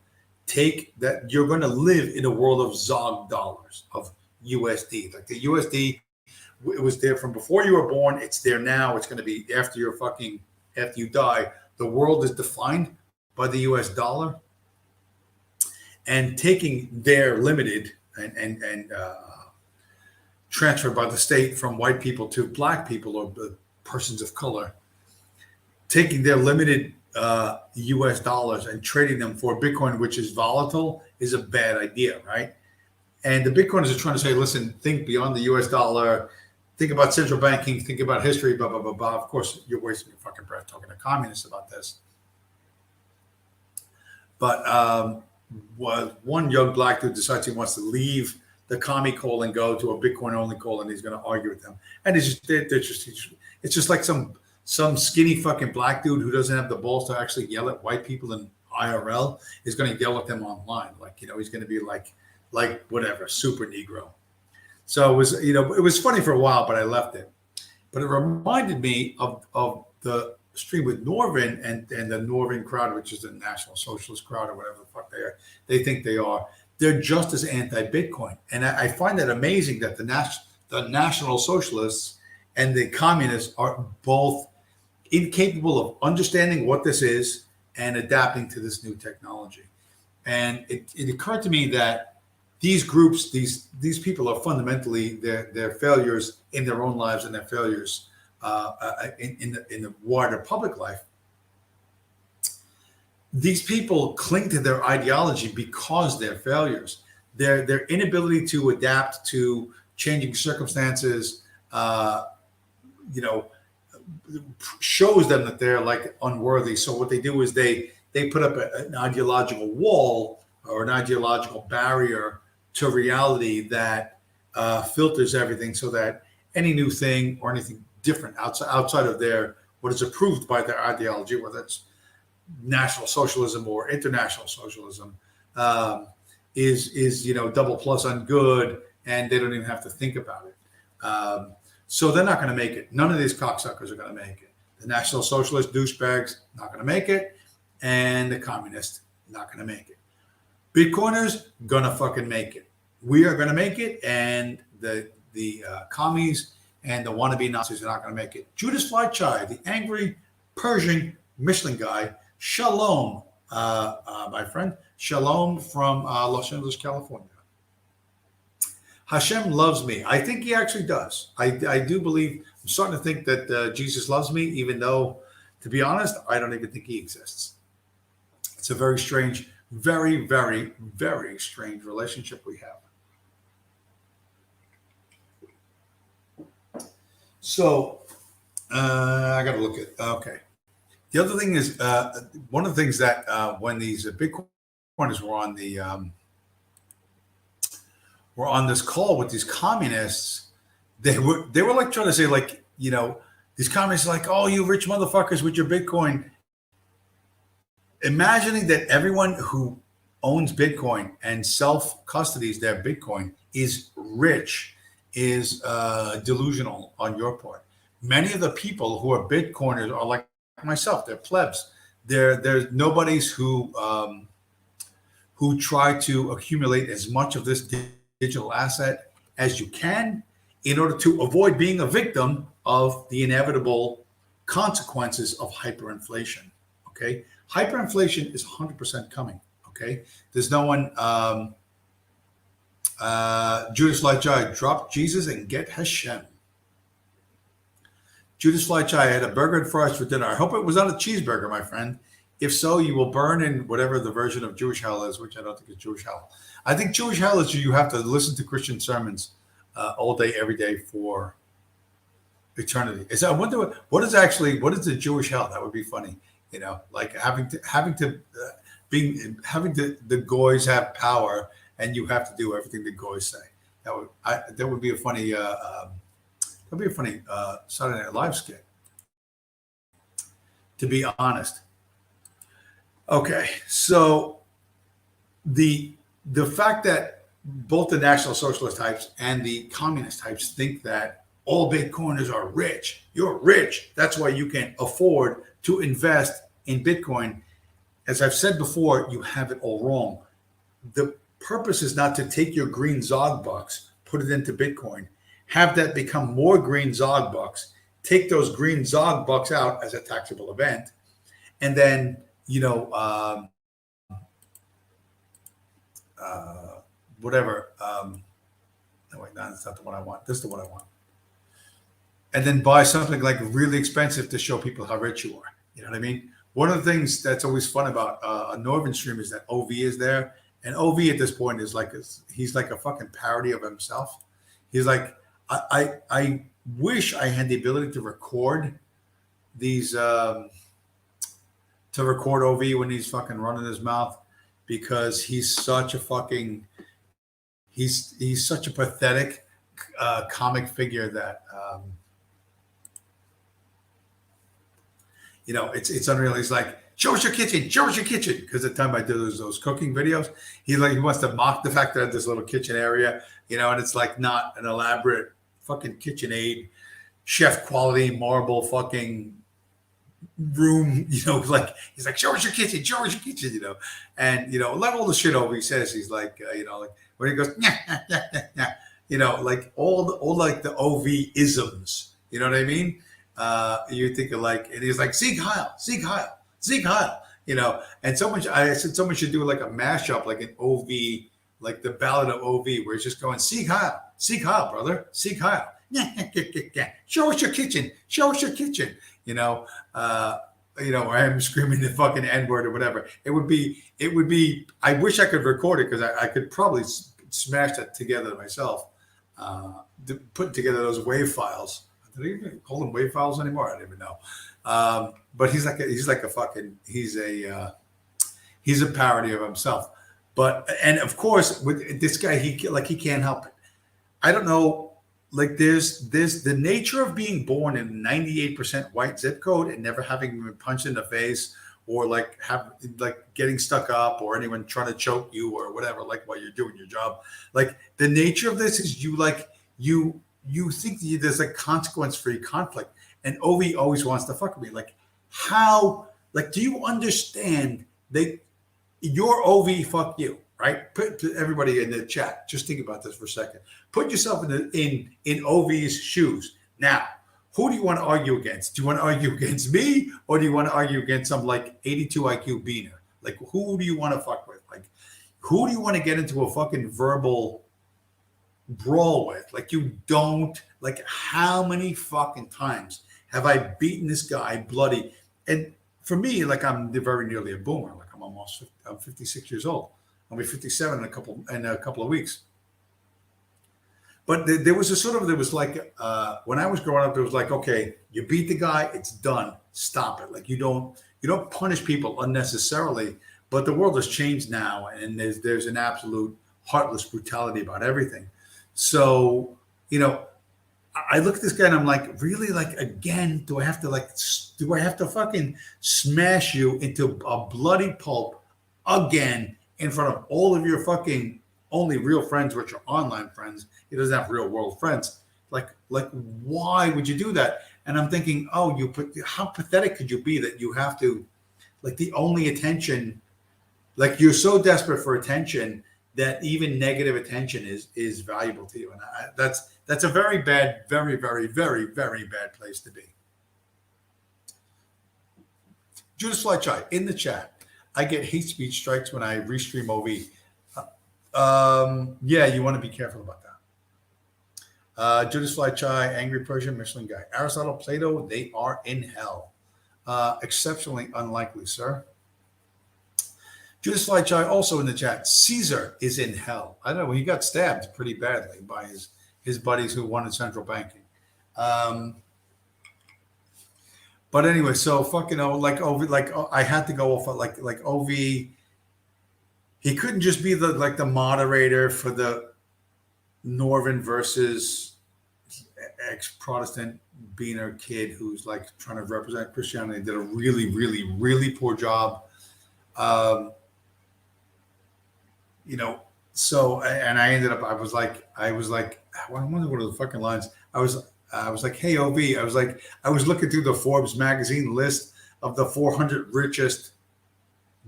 that you're going to live in a world of Zog dollars, of USD. Like the USD, it was there from before you were born. It's there now. It's going to be after you die. The world is defined by the US dollar, and taking their limited and transferred by the state from white people to black people or persons of color, taking their limited US dollars and trading them for Bitcoin, which is volatile, is a bad idea, right? And the Bitcoiners are trying to say, listen, think beyond the US dollar, think about central banking, think about history, blah, blah, blah, blah. Of course, you're wasting your fucking breath talking to communists about this. But one young black dude decides he wants to leave the commie call and go to a Bitcoin only call, and he's going to argue with them. And it's just like some skinny fucking black dude who doesn't have the balls to actually yell at white people in IRL is going to yell at them online. Like, he's going to be like whatever, super Negro. So it was, it was funny for a while, but I left it. But it reminded me of the stream with Norvin and the Norvin crowd, which is the National Socialist crowd or whatever the fuck they are. They think they are. They're just as anti-Bitcoin. And I find that amazing that the National Socialists and the communists are both incapable of understanding what this is and adapting to this new technology. And it occurred to me that these groups, these people are fundamentally their failures in their own lives and their failures in the wider public life. These people cling to their ideology because they're failures. Their inability to adapt to changing circumstances, shows them that they're like unworthy. So what they do is they put up an ideological wall or an ideological barrier to reality that filters everything, so that any new thing or anything different outside of what is approved by their ideology, whether it's National Socialism or international socialism, is double plus on good, and they don't even have to think about it. So they're not going to make it. None of these cocksuckers are going to make it. The National Socialist douchebags not going to make it, and the communists not going to make it. Bitcoiners gonna fucking make it. We are gonna make it, and the commies and the wannabe Nazis are not gonna make it. Judas Fleischai, the angry Persian Michelin guy, shalom, my friend, shalom from Los Angeles, California. Hashem loves me. I think he actually does. I do believe. I'm starting to think that Jesus loves me, even though, to be honest, I don't even think he exists. It's a very strange. Very, very, very strange relationship we have. So I got to look at, okay. The other thing is, one of the things that when these Bitcoiners were on this call with these communists, they were like trying to say, like, these communists are like, oh, you rich motherfuckers with your Bitcoin. Imagining that everyone who owns Bitcoin and self-custodies their Bitcoin is rich is delusional on your part. Many of the people who are Bitcoiners are like myself. They're plebs. They're nobodies who try to accumulate as much of this digital asset as you can in order to avoid being a victim of the inevitable consequences of hyperinflation. Okay. Hyperinflation is 100% coming. Okay. There's no one, Judas Lightjai, drop Jesus and get Hashem. Judas Lightjai, I had a burger and fries for dinner. I hope it was not a cheeseburger, my friend. If so, you will burn in whatever the version of Jewish hell is, which I don't think is Jewish hell. I think Jewish hell is you have to listen to Christian sermons all day, every day for eternity. I wonder what is the Jewish hell? That would be funny, like having the goys have power and you have to do everything the goys say. That would be a funny Saturday Night Live skit. To be honest. Okay, so the fact that both the National Socialist types and the Communist types think that all Bitcoiners are rich. You're rich. That's why you can afford to invest in Bitcoin. As I've said before, you have it all wrong. The purpose is not to take your green Zog bucks, put it into Bitcoin, have that become more green Zog bucks, take those green Zog bucks out as a taxable event, and then whatever. No, wait, no, that's not the one I want. This is the one I want. And then buy something like really expensive to show people how rich you are. You know what I mean? One of the things that's always fun about a Northern stream is that OV is there. And OV at this point is he's like a fucking parody of himself. He's like, I wish I had the ability to record these, to record OV when he's fucking running his mouth, because he's such a fucking, he's such a pathetic comic figure that, it's unreal. He's like, show us your kitchen. Because the time I did those cooking videos, he wants to mock the fact that I have this little kitchen area, and it's like not an elaborate fucking KitchenAid, chef quality marble fucking room, like he's like, show us your kitchen, and like all the shit over he says, he's like, like when he goes, like all like the OV isms, you know what I mean? You think of like, and he's like, Sieg Heil, and I said someone should do like a mashup, like an OV, like the Ballad of OV, where it's just going, Sieg Heil, brother, Sieg Heil. Show us your kitchen. Or I'm screaming the fucking N-word or whatever. It would be, I wish I could record it, because I could probably smash that together myself, put together those wave files. Do they even call them wave files anymore? I don't even know. But he's a parody of himself. And of course, with this guy, he can't help it. I don't know. Like there's the nature of being born in a 98% white zip code and never having been punched in the face, or like getting stuck up, or anyone trying to choke you or whatever, like while you're doing your job. Like the nature of this is you think that there's like consequence-free conflict, and OV always wants to fuck with me. Like how, like, do you understand that your OV fuck you? Right? Put everybody in the chat. Just think about this for a second. Put yourself in OV's shoes. Now, who do you want to argue against? Do you want to argue against me, or do you want to argue against some like 82 IQ beaner? Like, who do you want to fuck with? Like, who do you want to get into a fucking verbal brawl with? Like, you don't, like, how many fucking times have I beaten this guy bloody? And for me, like, I'm very nearly a boomer. Like, I'm 56 years old. I'll be 57 in a couple of weeks. But there was like, when I was growing up, there was like, okay, you beat the guy, it's done. Stop it. Like you don't punish people unnecessarily. But the world has changed now, and there's an absolute heartless brutality about everything. So, I look at this guy and I'm like, really? Like, again, do I have to fucking smash you into a bloody pulp again in front of all of your fucking only real friends, which are online friends? He doesn't have real world friends. Like, why would you do that? And I'm thinking, how pathetic could you be that you have to, like, the only attention, like, you're so desperate for attention that even negative attention is valuable to you. And that's a very bad, very, very, very, very bad place to be. Judas Flychai in the chat. I get hate speech strikes when I restream OV. Yeah, you want to be careful about that. Judas Fly Chai, Angry Persian, Michelin Guy, Aristotle, Plato, they are in hell. Exceptionally unlikely, sir. Judas Fly Chai also in the chat. Caesar is in hell. I don't know. He got stabbed pretty badly by his buddies who wanted central banking. But anyway, so fucking I had to go off like OV. He couldn't just be the moderator for the Northern versus ex-Protestant Beaner kid who's like trying to represent Christianity. Did a really, really, really poor job. So and I ended up. I was like, I wonder what are the fucking lines. I was like, hey OV. I was looking through the Forbes magazine list of the 400 richest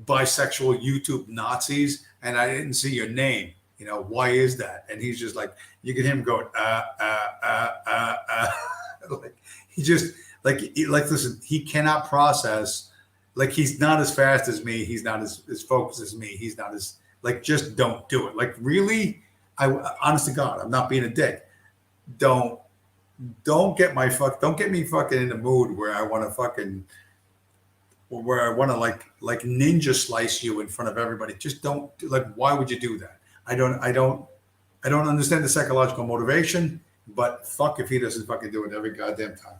bisexual YouTube Nazis, and I didn't see your name. Why is that? And he's just like, you get him going, like he just listen, he cannot process. Like he's not as fast as me. He's not as focused as me. He's not as just don't do it. Like really, honest to God, I'm not being a dick. Don't get me fucking in the mood where I want to like ninja slice you in front of everybody. Just don't why would you do that? I don't understand the psychological motivation, but fuck if he doesn't fucking do it every goddamn time.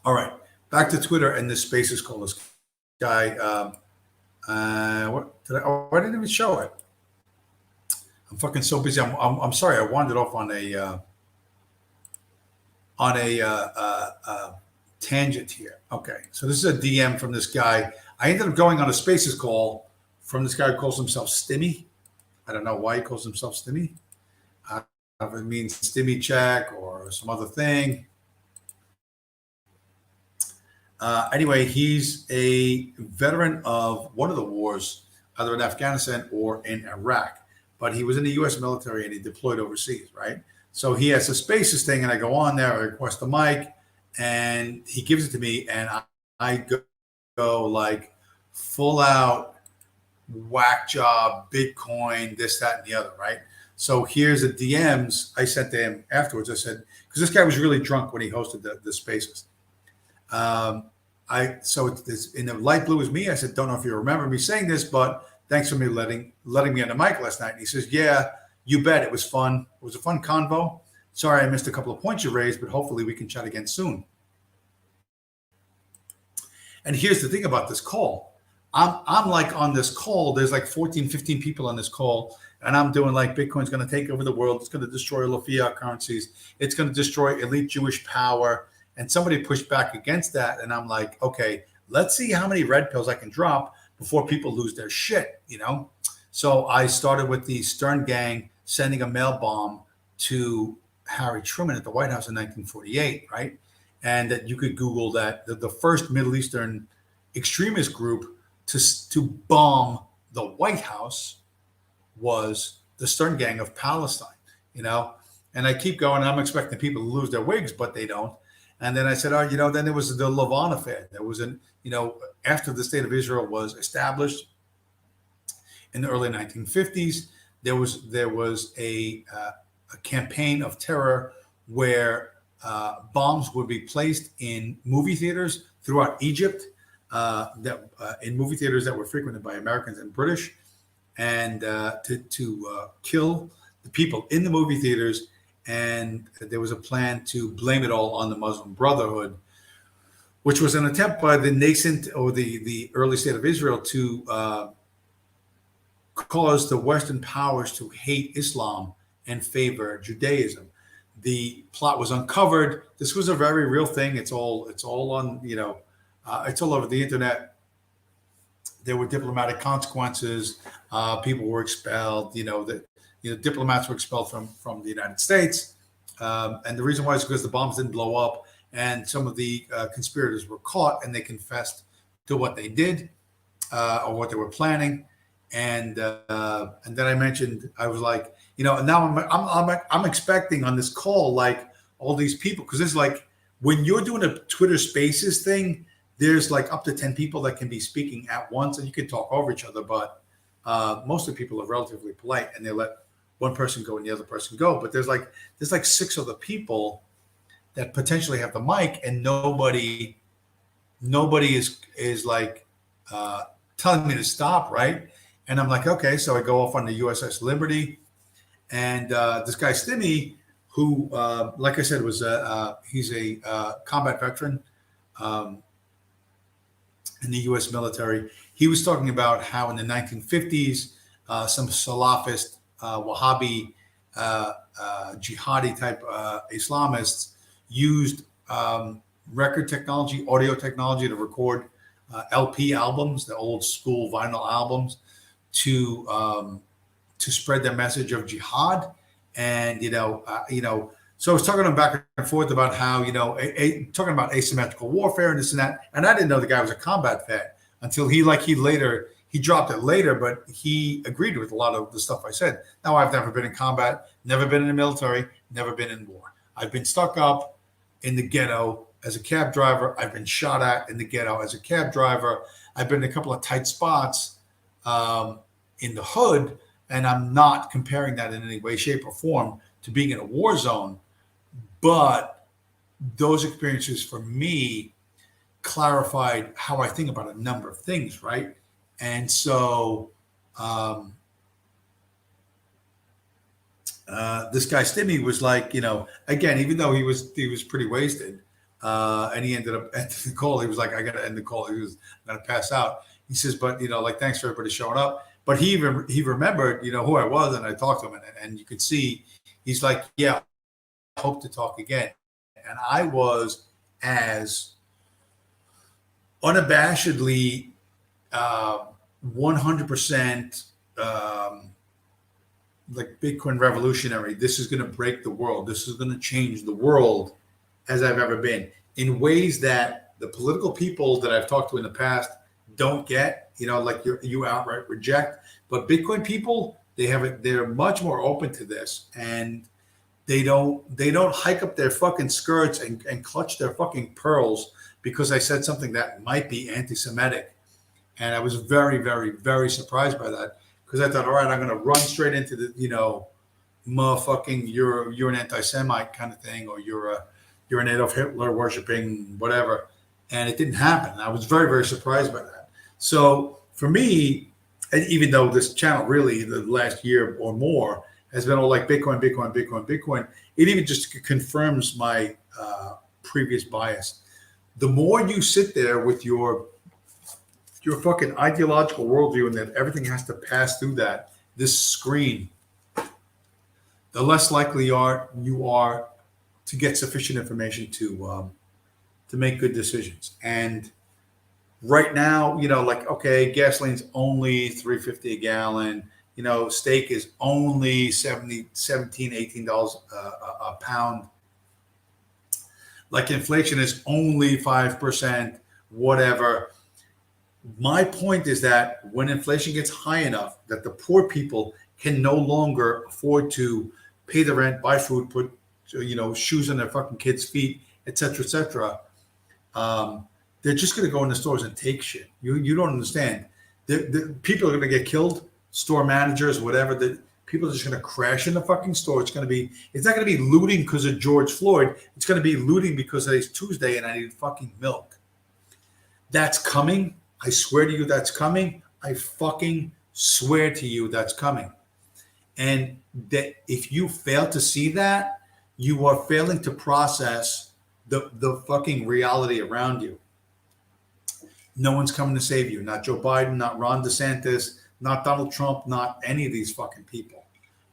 All right, back to Twitter and this Spaces call. This guy, what did I didn't even show it. I'm fucking so busy. I'm sorry. I wandered off on a tangent here. Okay, so this is a DM from this guy. I ended up going on a Spaces call from this guy who calls himself Stimmy. I don't know why he calls himself Stimmy. I don't know if it means Stimmy check or some other thing. Anyway, he's a veteran of one of the wars, either in Afghanistan or in Iraq. But he was in the U.S. military and he deployed overseas, right? So he has a Spaces thing, and I go on there, I request a mic, and he gives it to me, and I go like full out whack job, Bitcoin, this, that, and the other, right? So here's the DMs I sent to him afterwards. I said, because this guy was really drunk when he hosted the Spaces. So it's in the light blue is me. I said, don't know if you remember me saying this, but thanks for me letting me on the mic last night. And he says, yeah, you bet. It was fun. It was a fun convo. Sorry, I missed a couple of points you raised, but hopefully we can chat again soon. And here's the thing about this call. I'm like on this call, there's like 14, 15 people on this call, and I'm doing like Bitcoin's going to take over the world. It's going to destroy all the fiat currencies. It's going to destroy elite Jewish power. And somebody pushed back against that. And I'm like, okay, let's see how many red pills I can drop before people lose their shit, So I started with the Stern gang sending a mail bomb to Harry Truman at the White House in 1948, right? And that you could Google that the first Middle Eastern extremist group to bomb the White House was the Stern Gang of Palestine, And I keep going. I'm expecting people to lose their wigs, but they don't. And then I said, then there was the Lavon affair. There was after the state of Israel was established in the early 1950s, there was a campaign of terror where bombs would be placed in movie theaters throughout Egypt, in movie theaters that were frequented by Americans and British, and to kill the people in the movie theaters. And there was a plan to blame it all on the Muslim Brotherhood, which was an attempt by the nascent or the early state of Israel to cause the Western powers to hate Islam and favor Judaism. The plot was uncovered. This was a very real thing. It's all on, it's all over the internet. There were diplomatic consequences. People were expelled. Diplomats were expelled from the United States. And the reason why is because the bombs didn't blow up, and some of the conspirators were caught, and they confessed to what they did or what they were planning. And then I mentioned, I was like, now I'm expecting on this call like all these people, because it's like when you're doing a Twitter Spaces thing, there's like up to 10 people that can be speaking at once, and you can talk over each other. But most of the people are relatively polite and they let one person go and the other person go. But there's like 6 other people that potentially have the mic, and nobody is like telling me to stop, right? And I'm like, okay, so I go off on the USS Liberty, and this guy Stimmy, who, like I said, was he's a combat veteran in the U.S. military. He was talking about how in the 1950s, some Salafist, Wahhabi, jihadi type Islamists used record technology, audio technology to record LP albums, the old school vinyl albums, to spread their message of jihad. And so I was talking to him back and forth about how talking about asymmetrical warfare and this and that. And I didn't know the guy was a combat vet until he dropped it later, but he agreed with a lot of the stuff I said. Now, I've never been in combat, never been in the military, never been in war. I've been stuck up in the ghetto as a cab driver. I've been shot at in the ghetto as a cab driver. I've been in a couple of tight spots in the hood, and I'm not comparing that in any way, shape, or form to being in a war zone. But those experiences for me clarified how I think about a number of things, right? And so this guy Stimmy was like, again, even though he was pretty wasted, and he ended up ending the call. He was like, I got to end the call. He was going to pass out. He says, but thanks for everybody showing up. But he remembered, who I was, and I talked to him, and you could see he's like, yeah, I hope to talk again. And I was as unabashedly 100% like Bitcoin revolutionary. This is going to break the world. This is going to change the world as I've ever been in ways that the political people that I've talked to in the past don't get, like you outright reject. But Bitcoin people, they're much more open to this, and they don't hike up their fucking skirts and clutch their fucking pearls because I said something that might be anti-Semitic. And I was very, very, very surprised by that, because I thought, all right, I'm going to run straight into the, motherfucking, you're an anti-Semite kind of thing, or you're an Adolf Hitler worshiping whatever. And it didn't happen. I was very, very surprised by that. So for me, and even though this channel really the last year or more has been all like Bitcoin, Bitcoin, Bitcoin, Bitcoin, it even just confirms my previous bias. The more you sit there with your fucking ideological worldview and that everything has to pass through this screen, the less likely you are to get sufficient information to make good decisions. And right now, okay, gasoline's only $3.50 a gallon. Steak is only $17, $18 a pound. Like inflation is only 5%, whatever. My point is that when inflation gets high enough that the poor people can no longer afford to pay the rent, buy food, put shoes on their fucking kids' feet, et cetera, they're just going to go in the stores and take shit. You don't understand. The people are going to get killed, store managers, whatever. The people are just going to crash in the fucking store. It's not going to be looting because of George Floyd. It's going to be looting because it's Tuesday and I need fucking milk. That's coming. I swear to you that's coming. I fucking swear to you that's coming. And that if you fail to see that, you are failing to process the fucking reality around you. No one's coming to save you. Not Joe Biden, not Ron DeSantis, not Donald Trump, not any of these fucking people.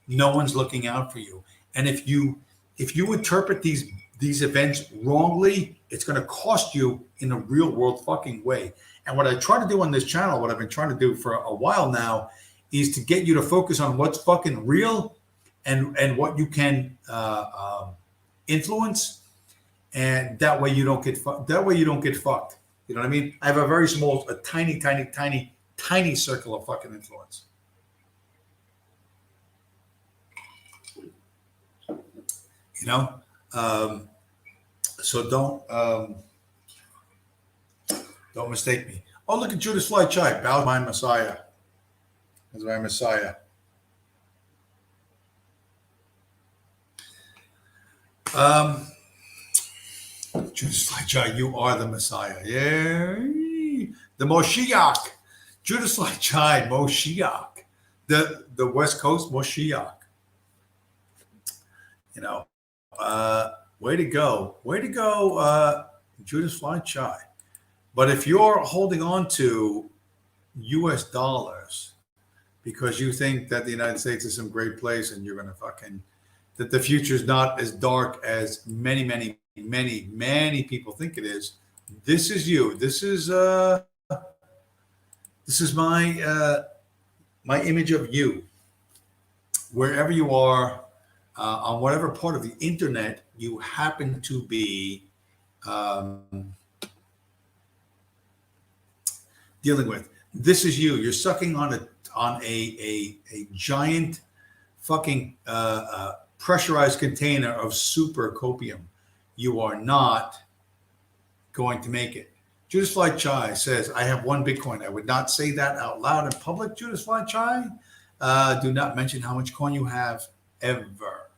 No one's looking out for you. And if you interpret these events wrongly, it's going to cost you in a real world fucking way. And what I try to do on this channel, what I've been trying to do for a while now, is to get you to focus on what's fucking real and what you can influence, and that way you don't get fucked. You know what I mean? I have a very small, a tiny, tiny, tiny, tiny circle of fucking influence. So don't mistake me. Oh, look at Judas Fly Chai, bow my Messiah. as my Messiah. Judas Flychai, you are the Messiah. Yeah. The Moshiach. Judas Flychai, Moshiach. The West Coast Moshiach. You know, way to go. Way to go, Judas Flychai. But if you're holding on to US dollars because you think that the United States is some great place and you're going to that the future is not as dark as many people think it is, this is you. This is my my image of you. Wherever you are, on whatever part of the internet you happen to be dealing with, this is you. You're sucking on a giant fucking pressurized container of super copium. You are not going to make it. Judas Fly Chai says, I have one Bitcoin. I would not say that out loud in public, Judas Fly Chai. Do not mention how much coin you have ever.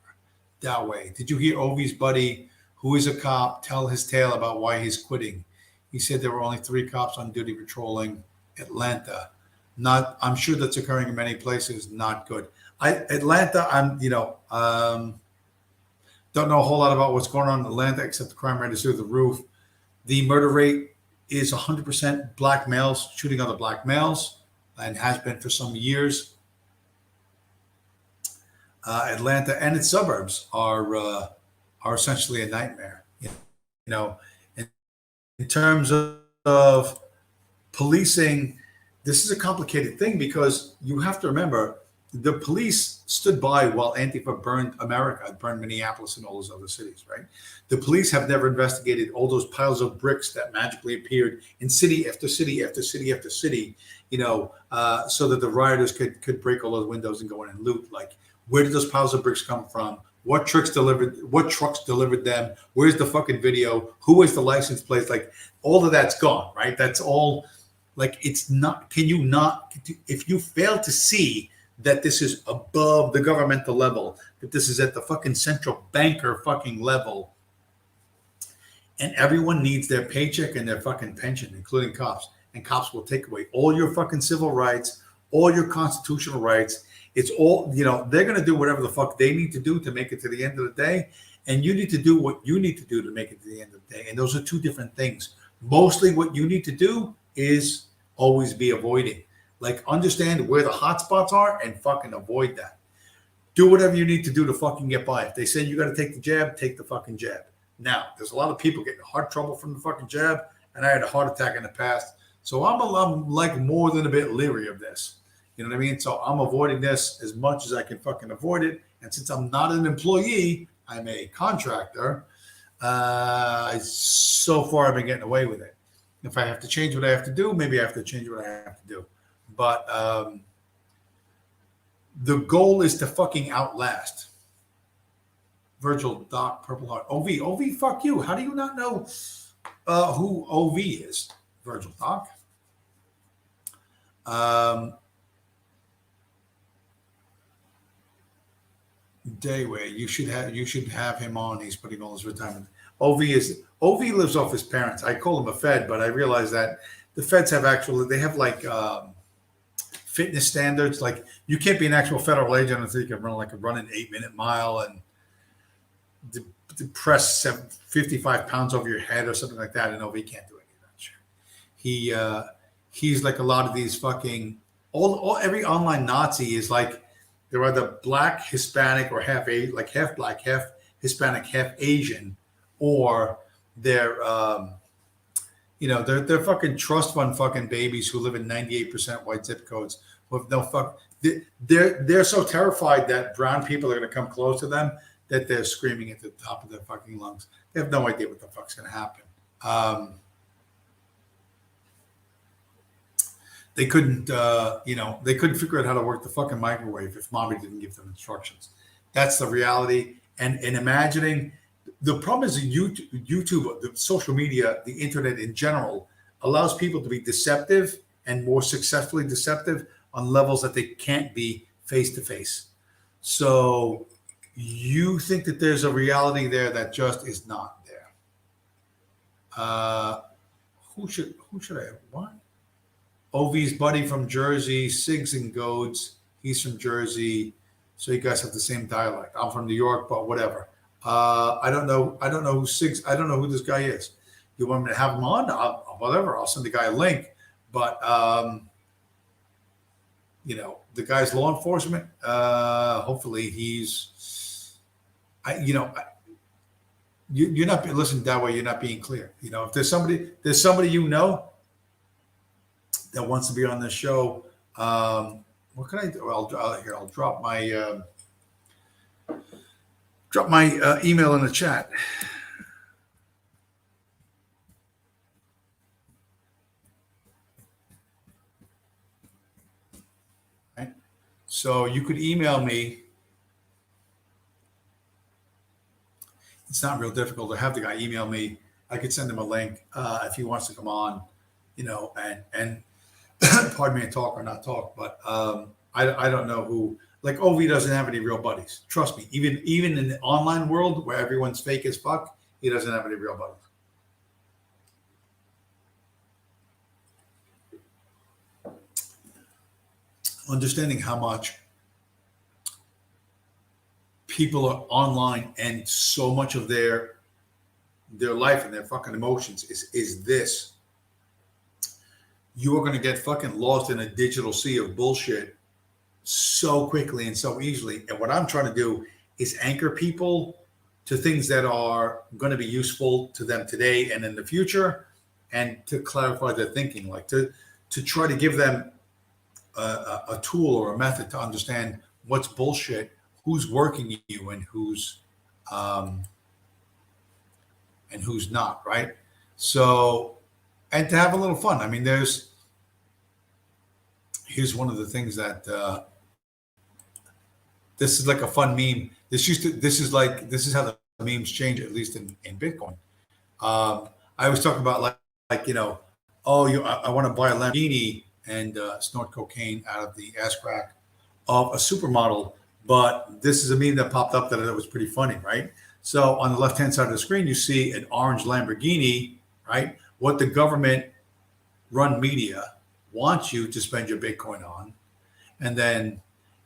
That way. Did you hear Ovi's buddy, who is a cop, tell his tale about why he's quitting? He said there were only 3 cops on duty patrolling Atlanta. I'm sure that's occurring in many places. Not good. Atlanta, don't know a whole lot about what's going on in Atlanta, except the crime rate is through the roof. The murder rate is 100% black males shooting other black males, and has been for some years. Atlanta and its suburbs are essentially a nightmare. In terms of policing, this is a complicated thing because you have to remember the police stood by while Antifa burned America, burned Minneapolis and all those other cities, right? The police have never investigated all those piles of bricks that magically appeared in city after city after city after city, so that the rioters could break all those windows and go in and loot. Like, where did those piles of bricks come from? What trucks delivered them? Where's the fucking video? Who is the license plate? Like, all of that's gone, right? That's all. Like, it's not. If you fail to see that this is above the governmental level, that this is at the fucking central banker fucking level, and everyone needs their paycheck and their fucking pension, including cops, and cops will take away all your fucking civil rights, all your constitutional rights. It's all, they're going to do whatever the fuck they need to do to make it to the end of the day, and you need to do what you need to do to make it to the end of the day, and those are two different things. Mostly what you need to do is always be avoiding. Like, understand where the hot spots are and fucking avoid that. Do whatever you need to do to fucking get by. If they say you got to take the jab, take the fucking jab. Now, there's a lot of people getting heart trouble from the fucking jab, and I had a heart attack in the past. So I'm like more than a bit leery of this. You know what I mean? So I'm avoiding this as much as I can fucking avoid it. And since I'm not an employee, I'm a contractor. So far, I've been getting away with it. If I have to change what I have to do, maybe I have to change what I have to do. But the goal is to fucking outlast. Virgil, Doc, Purple Heart. OV, fuck you. How do you not know who OV is? Virgil, Doc. Dayway, you should have him on. He's putting all his retirement. OV lives off his parents. I call him a Fed, but I realize that the Feds have like fitness standards. Like, you can't be an actual federal agent until you can run an 8-minute mile and press 55 pounds over your head or something like that. And OV can't do any of that shit. He's like a lot of these fucking every online Nazi is like, they're either black, Hispanic, or half black, half Hispanic, half Asian, or they're they're fucking trust fund fucking babies who live in 98% white zip codes with no fuck. They're so terrified that brown people are going to come close to them that they're screaming at the top of their fucking lungs. They have no idea what the fuck's going to happen. They couldn't figure out how to work the fucking microwave if mommy didn't give them instructions. That's the reality. And imagining, the problem is that YouTube, the social media, the internet in general, allows people to be deceptive and more successfully deceptive on levels that they can't be face to face. So you think that there's a reality there that just is not there. Who should I have? What? OV's buddy from Jersey, Sigs and Goads. He's from Jersey, so you guys have the same dialect. I'm from New York, but whatever. I don't know. I don't know who Sigs. I don't know who this guy is. You want me to have him on? Whatever. I'll send the guy a link. But the guy's law enforcement. Hopefully, he's. You're not listening that way. You're not being clear. If there's somebody that wants to be on this show. What can I do? I'll drop my email in the chat. Right? So you could email me. It's not real difficult to have the guy email me. I could send him a link if he wants to come on, and pardon me, and talk or not talk. But I don't know who. Like OV doesn't have any real buddies. Trust me. Even in the online world where everyone's fake as fuck, he doesn't have any real buddies. Understanding how much people are online and so much of their life and their fucking emotions is this. You are going to get fucking lost in a digital sea of bullshit so quickly and so easily. And what I'm trying to do is anchor people to things that are going to be useful to them today and in the future, and to clarify their thinking, like to try to give them a tool or a method to understand what's bullshit, who's working you, and who's not, right? So, and to have a little fun. I mean, here's one of the things that this is like a fun meme. This is how the memes change, at least in Bitcoin. I was talking about I want to buy a Lamborghini and snort cocaine out of the ass crack of a supermodel. But this is a meme that popped up that it was pretty funny, right? So on the left-hand side of the screen, you see an orange Lamborghini, right? What the government-run media wants you to spend your Bitcoin on. And then,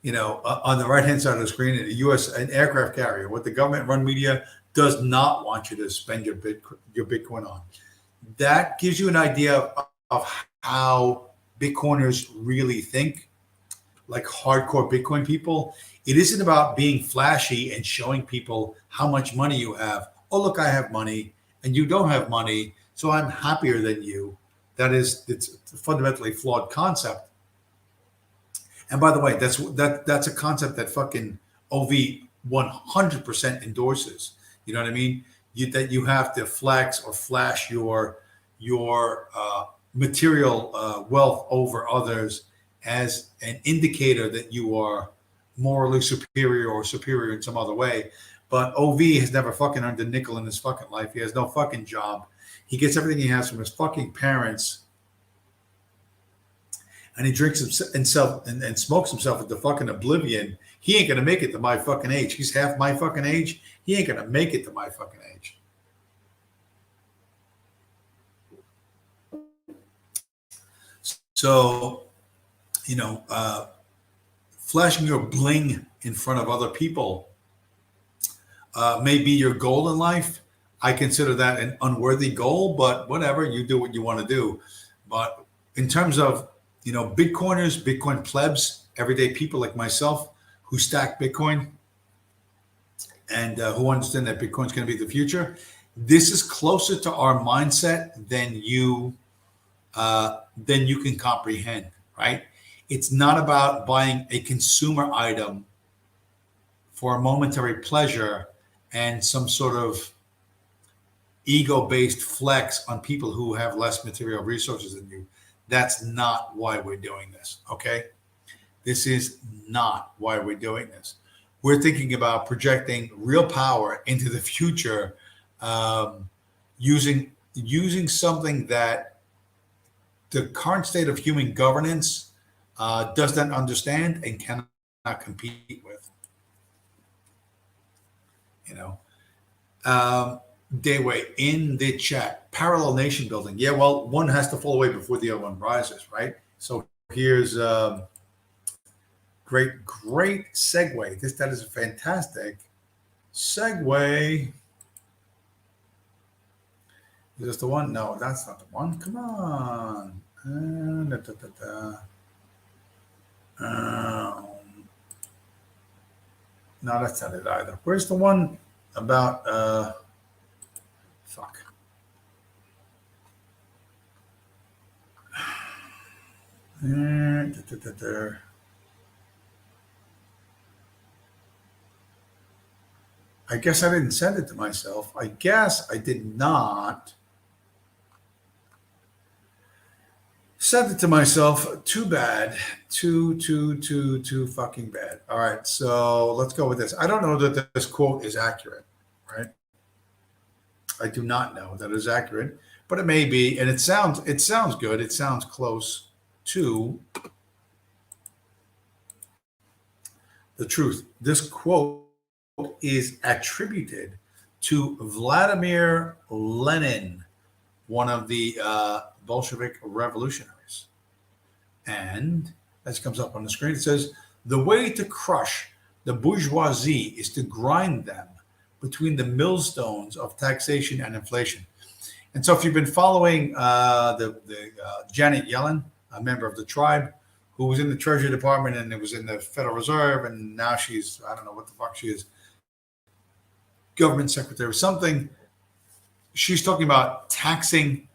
on the right-hand side of the screen, an aircraft carrier, what the government-run media does not want you to spend your Bitcoin on. That gives you an idea of how Bitcoiners really think, like hardcore Bitcoin people. It isn't about being flashy and showing people how much money you have. Oh, look, I have money and you don't have money, so I'm happier than you. It's a fundamentally flawed concept. And by the way, that's a concept that fucking OV 100% endorses. You know what I mean? That you have to flex or flash your material wealth over others as an indicator that you are morally superior or superior in some other way. But OV has never fucking earned a nickel in his fucking life. He has no fucking job. He gets everything he has from his fucking parents. And he drinks himself and smokes himself into fucking oblivion. He ain't going to make it to my fucking age. He's half my fucking age. He ain't going to make it to my fucking age. So, flashing your bling in front of other people may be your goal in life. I consider that an unworthy goal, but whatever, you do what you want to do. But in terms of, Bitcoiners, Bitcoin plebs, everyday people like myself who stack Bitcoin and who understand that Bitcoin's going to be the future, this is closer to our mindset than you can comprehend, right? It's not about buying a consumer item for a momentary pleasure and some sort of ego-based flex on people who have less material resources than you. That's not why we're doing this, okay? This is not why we're doing this. We're thinking about projecting real power into the future, using something that the current state of human governance doesn't understand and cannot compete with. You know, Dayway in the chat, parallel nation building. Yeah, well, one has to fall away before the other one rises, right? So here's great segue. That is a fantastic segue. Is this the one? No, that's not the one. Come on. No, that's not it either. Where's the one about fuck? I guess I didn't send it to myself. I guess I did not send it to myself. Too bad. Too fucking bad. All right, so let's go with this. I don't know that this quote is accurate, right? I do not know that it is accurate, but it may be, and it sounds good. It sounds close to the truth. This quote is attributed to Vladimir Lenin, one of the Bolshevik revolutionaries. And as comes up on the screen, it says, the way to crush the bourgeoisie is to grind them between the millstones of taxation and inflation. And so if you've been following Janet Yellen, a member of the tribe, who was in the Treasury Department and it was in the Federal Reserve, and now she's, I don't know what the fuck she is, government secretary or something. She's talking about taxing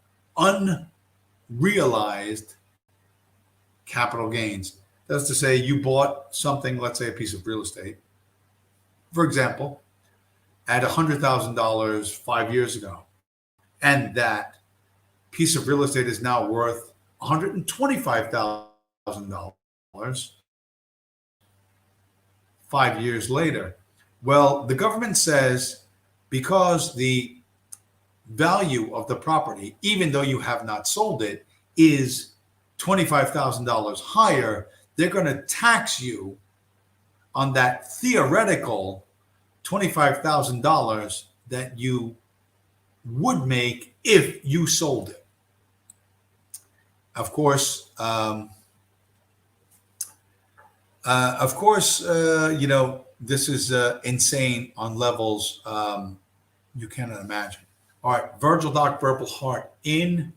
unrealized capital gains. That's to say, you bought something, let's say a piece of real estate, for example, at $100,000 5 years ago, and that piece of real estate is now worth $125,000 5 years later. Well, the government says because the value of the property, even though you have not sold it, is $25,000 higher, they're going to tax you on that theoretical $25,000 that you would make if you sold it. Of course, you know, this is insane on levels you cannot imagine. All right, Virgil Doc Purple Heart in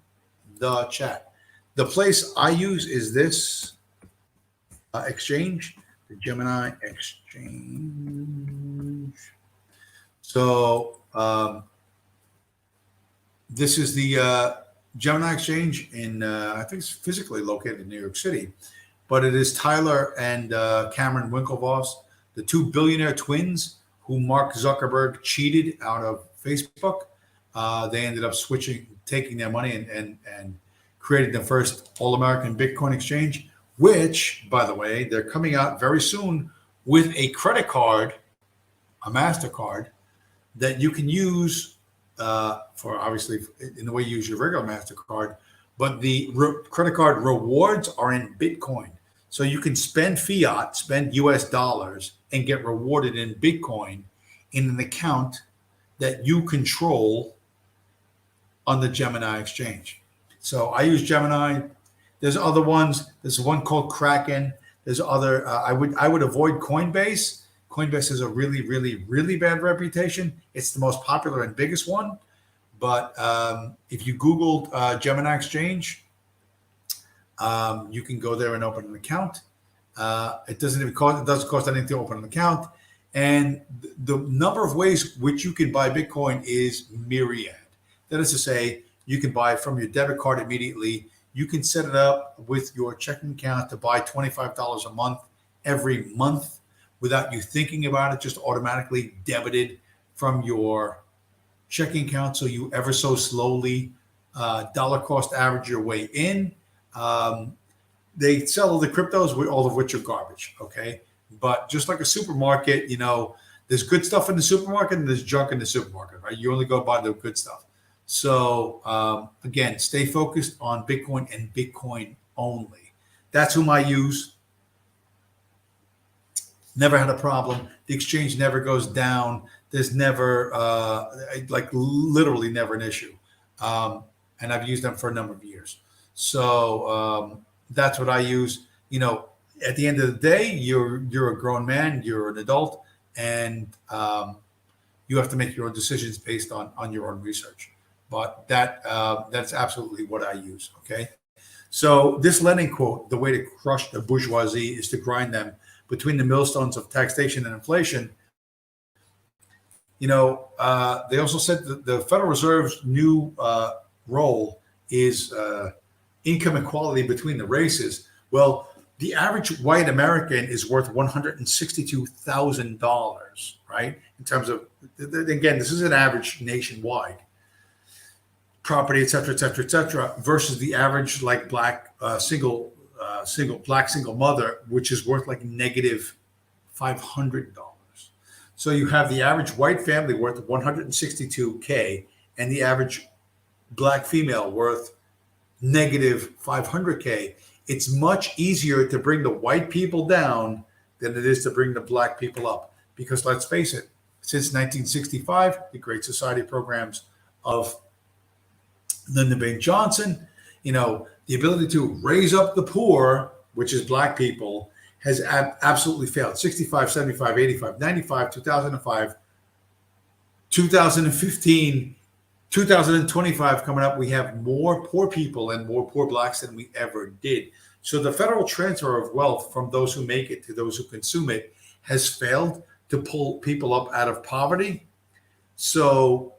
the chat. The place I use is this exchange, the Gemini Exchange. So this is the Gemini Exchange in, I think it's physically located in New York City, but it is Tyler and Cameron Winklevoss, the two billionaire twins who Mark Zuckerberg cheated out of Facebook. They ended up taking their money and creating the first all-American Bitcoin exchange, which, by the way, they're coming out very soon with a credit card, a MasterCard, that you can use for obviously in the way you use your regular MasterCard, but the credit card rewards are in Bitcoin. So you can spend fiat, spend US dollars, and get rewarded in Bitcoin in an account that you control on the Gemini exchange. So I use Gemini. There's other ones. There's one called Kraken. There's other. I would avoid Coinbase. Coinbase has a really, really, really bad reputation. It's the most popular and biggest one. But if you Googled Gemini Exchange, you can go there and open an account. It doesn't cost anything to open an account. And the number of ways which you can buy Bitcoin is myriad. That is to say, you can buy it from your debit card immediately. You can set it up with your checking account to buy $25 a month every month without you thinking about it, just automatically debited from your checking account. So you ever so slowly dollar cost average your way in. They sell all the cryptos, all of which are garbage. Okay. But just like a supermarket, you know, there's good stuff in the supermarket and there's junk in the supermarket, right? You only go buy the good stuff. So again, stay focused on Bitcoin and Bitcoin only. That's whom I use. Never had a problem. The exchange never goes down. There's never, like literally never an issue. And I've used them for a number of years. So that's what I use. You know, at the end of the day, you're a grown man, you're an adult, and you have to make your own decisions based on your own research. But that's absolutely what I use. Okay. So this Lenin quote, the way to crush the bourgeoisie is to grind them between the millstones of taxation and inflation. You know, they also said that the Federal Reserve's new role is income equality between the races. Well, the average white American is worth $162,000, right? In terms of, again, this is an average nationwide property, et cetera, versus the average like black single mother, which is worth like negative $500. So you have the average white family worth 162K and the average black female worth negative 500K. It's much easier to bring the white people down than it is to bring the black people up. Because let's face it, since 1965, the Great Society programs of Lyndon B. Johnson, you know, the ability to raise up the poor, which is black people, has absolutely failed. 65, 75, 85, 95, 2005, 2015, 2025 coming up, we have more poor people and more poor blacks than we ever did. So the federal transfer of wealth from those who make it to those who consume it has failed to pull people up out of poverty. So,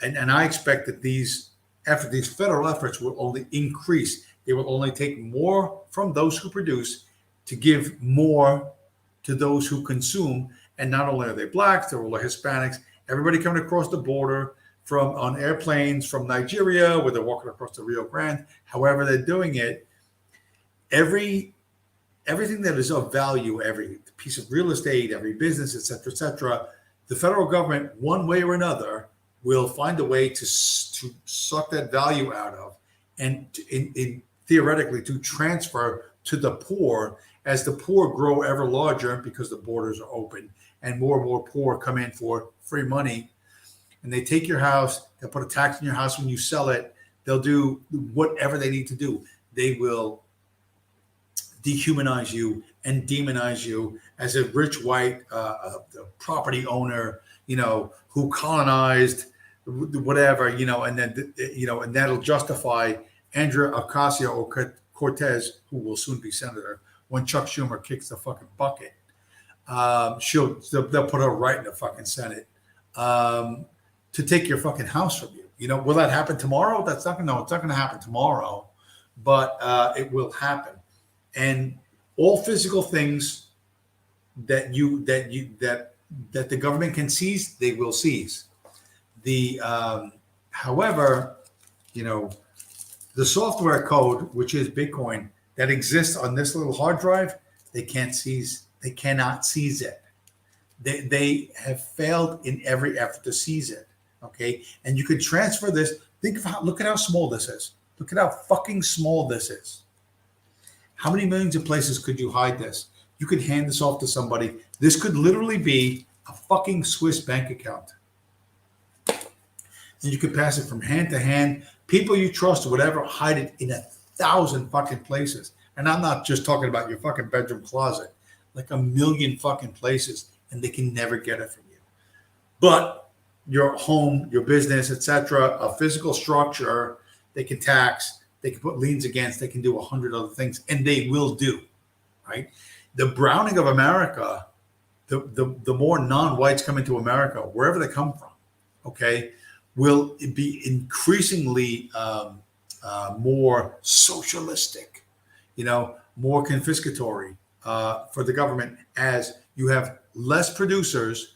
and I expect that these federal efforts will only increase. They will only take more from those who produce to give more to those who consume. And not only are they blacks, they're all Hispanics, everybody coming across the border from on airplanes from Nigeria, where they're walking across the Rio Grande, however they're doing it. Everything that is of value, every piece of real estate, every business, et cetera, the federal government, one way or another, will find a way to suck that value out of, and theoretically to transfer to the poor as the poor grow ever larger because the borders are open and more poor come in for free money. And they take your house, they'll put a tax on your house when you sell it. They'll do whatever they need to do. They will dehumanize you and demonize you as a rich white property owner, you know, who colonized whatever, you know, and then, you know, and that'll justify Andrea Ocasio-Cortez, who will soon be senator, when Chuck Schumer kicks the fucking bucket. They'll put her right in the fucking Senate to take your fucking house from you. You know, will that happen tomorrow? It's not going to happen tomorrow, but it will happen. And all physical things that the government can seize, they will seize. However, you know, the software code, which is Bitcoin, that exists on this little hard drive, they cannot seize it. They have failed in every effort to seize it. Okay. And you could transfer this. Look at how small this is. Look at how fucking small this is. How many millions of places could you hide this? You could hand this off to somebody. This could literally be a fucking Swiss bank account. And you could pass it from hand to hand. People you trust or whatever, hide it in 1,000 fucking places. And I'm not just talking about your fucking bedroom closet, like 1,000,000 fucking places, and they can never get it from you. But your home, your business, etc., a physical structure, they can tax, they can put liens against, they can do 100 other things, and they will do, right? The browning of America, the more non-whites come into America, wherever they come from, okay, will be increasingly more socialistic, you know, more confiscatory for the government, as you have less producers,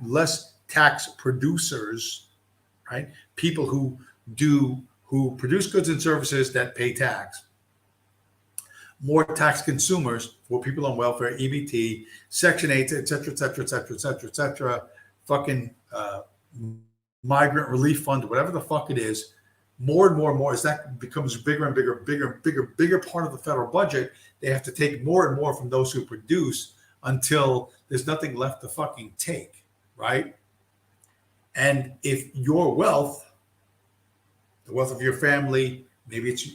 less tax producers, right? People who produce goods and services that pay tax. More tax consumers for people on welfare, EBT, Section 8, et cetera, fucking migrant relief fund, whatever the fuck it is. more and more and more, as that becomes bigger and bigger part of the federal budget, they have to take more and more from those who produce until there's nothing left to fucking take, right? And if your wealth, the wealth of your family, maybe it's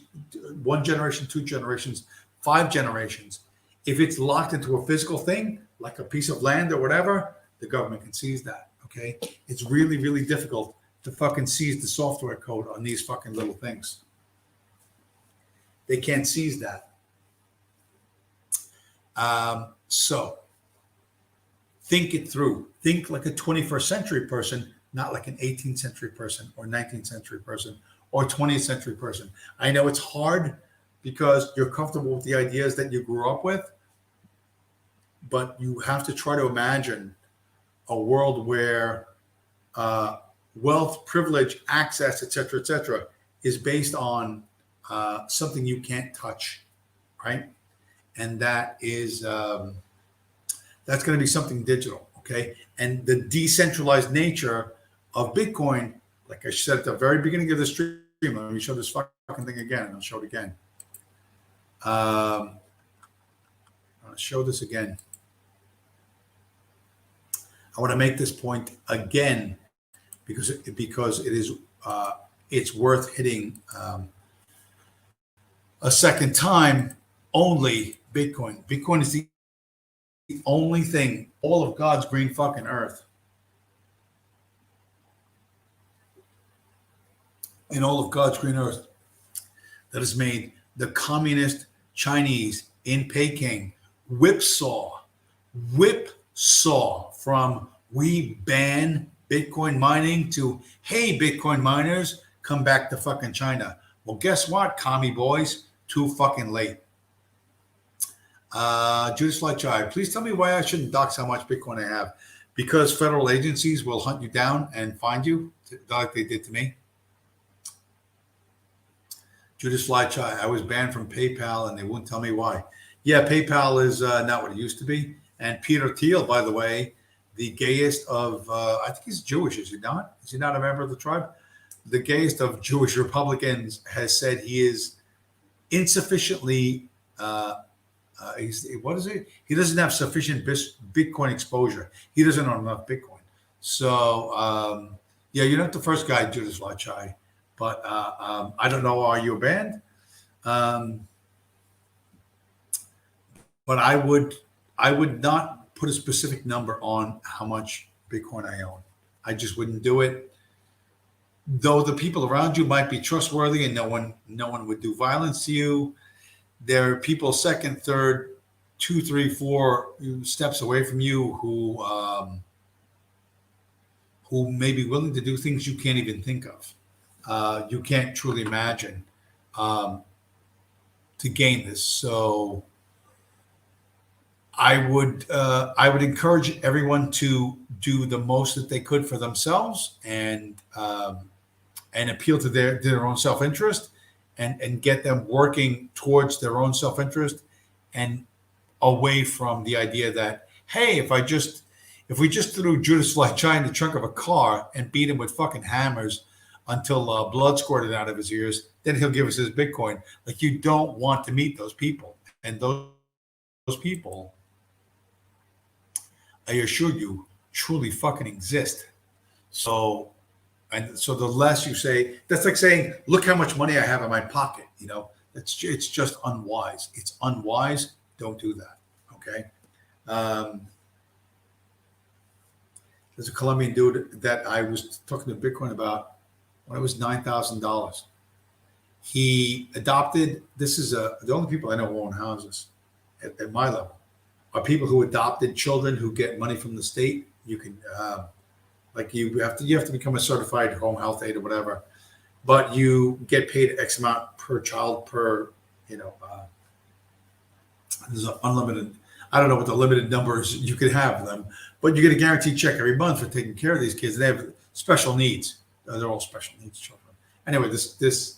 one generation, two generations, 5 generations, if it's locked into a physical thing, like a piece of land or whatever, the government can seize that, okay? It's really, really difficult to fucking seize the software code on these fucking little things. They can't seize that. So think it through. Think like a 21st century person, not like an 18th century person or 19th century person or 20th century person. I know it's hard because you're comfortable with the ideas that you grew up with, but you have to try to imagine a world where wealth, privilege, access, et cetera, is based on something you can't touch, right? And that is that's going to be something digital, okay? And the decentralized nature of Bitcoin, like I said at the very beginning of the stream, let me show this fucking thing again. I'll show it again. I'll show this again. I want to make this point again because it is it's worth hitting a second time. Only Bitcoin. Bitcoin is the only thing, all of God's green fucking earth, in all of God's green earth, that has made the communist Chinese in Peking whipsaw from we ban Bitcoin mining to, hey, Bitcoin miners, come back to fucking China. Well, guess what, commie boys? Too fucking late. Judas Lightchild, please tell me why I shouldn't dox how much Bitcoin I have. Because federal agencies will hunt you down and find you, like they did to me. Judas Lightchild, I was banned from PayPal and they wouldn't tell me why. Yeah, PayPal is not what it used to be. And Peter Thiel, by the way, the gayest of, I think he's Jewish, is he not? Is he not a member of the tribe? The gayest of Jewish Republicans has said he is insufficiently, what is it? He doesn't have sufficient Bitcoin exposure. He doesn't own enough Bitcoin. So, yeah, you're not the first guy, Judas Lachai, but I don't know, are you banned? But I would not put a specific number on how much Bitcoin I own. I just wouldn't do it. Though the people around you might be trustworthy and no one would do violence to you, there are people second, third, 2, 3, 4 steps away from you who may be willing to do things you can't even think of. You can't truly imagine to gain this. So I would encourage everyone to do the most that they could for themselves and appeal to their own self-interest and get them working towards their own self-interest and away from the idea that, hey, if we just threw Judas Lightchild in the trunk of a car and beat him with fucking hammers until blood squirted out of his ears, then he'll give us his Bitcoin. Like, you don't want to meet those people. And those people, I assure you, truly fucking exist. So the less you say, that's like saying, look how much money I have in my pocket. You know, it's just unwise. It's unwise. Don't do that. Okay. There's a Colombian dude that I was talking to Bitcoin about when it was $9,000. He adopted, this is the only people I know who own houses at my level are people who adopted children who get money from the state. You can, like you have to become a certified home health aide or whatever, but you get paid X amount per child per, there's an unlimited, I don't know what the limited numbers you could have them, but you get a guaranteed check every month for taking care of these kids. They have special needs. They're all special needs children. Anyway, this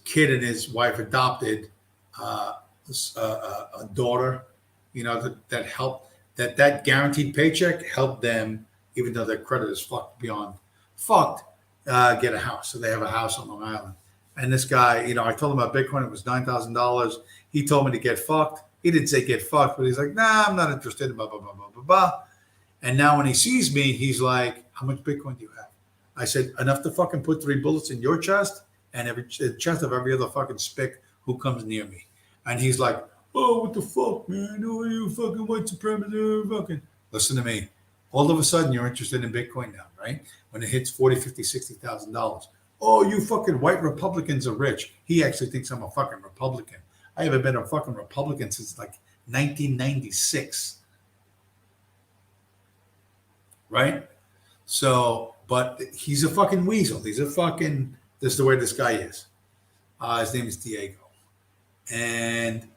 kid and his wife adopted a daughter, that helped, that guaranteed paycheck helped them, even though their credit is fucked beyond fucked, get a house. So they have a house on Long Island. And this guy, I told him about Bitcoin. It was $9,000. He told me to get fucked. He didn't say get fucked, but he's like, nah, I'm not interested. Blah, blah, blah, blah, blah, blah. And now when he sees me, he's like, how much Bitcoin do you have? I said, enough to fucking put 3 bullets in your chest and the chest of every other fucking spick who comes near me. And he's like, oh, what the fuck, man? Oh, you fucking white supremacist, fucking. Listen to me. All of a sudden, you're interested in Bitcoin now, right? When it hits $40,000, $50,000, $60,000. Oh, you fucking white Republicans are rich. He actually thinks I'm a fucking Republican. I haven't been a fucking Republican since like 1996. Right? So, but he's a fucking weasel. This is the way this guy is. His name is Diego. And,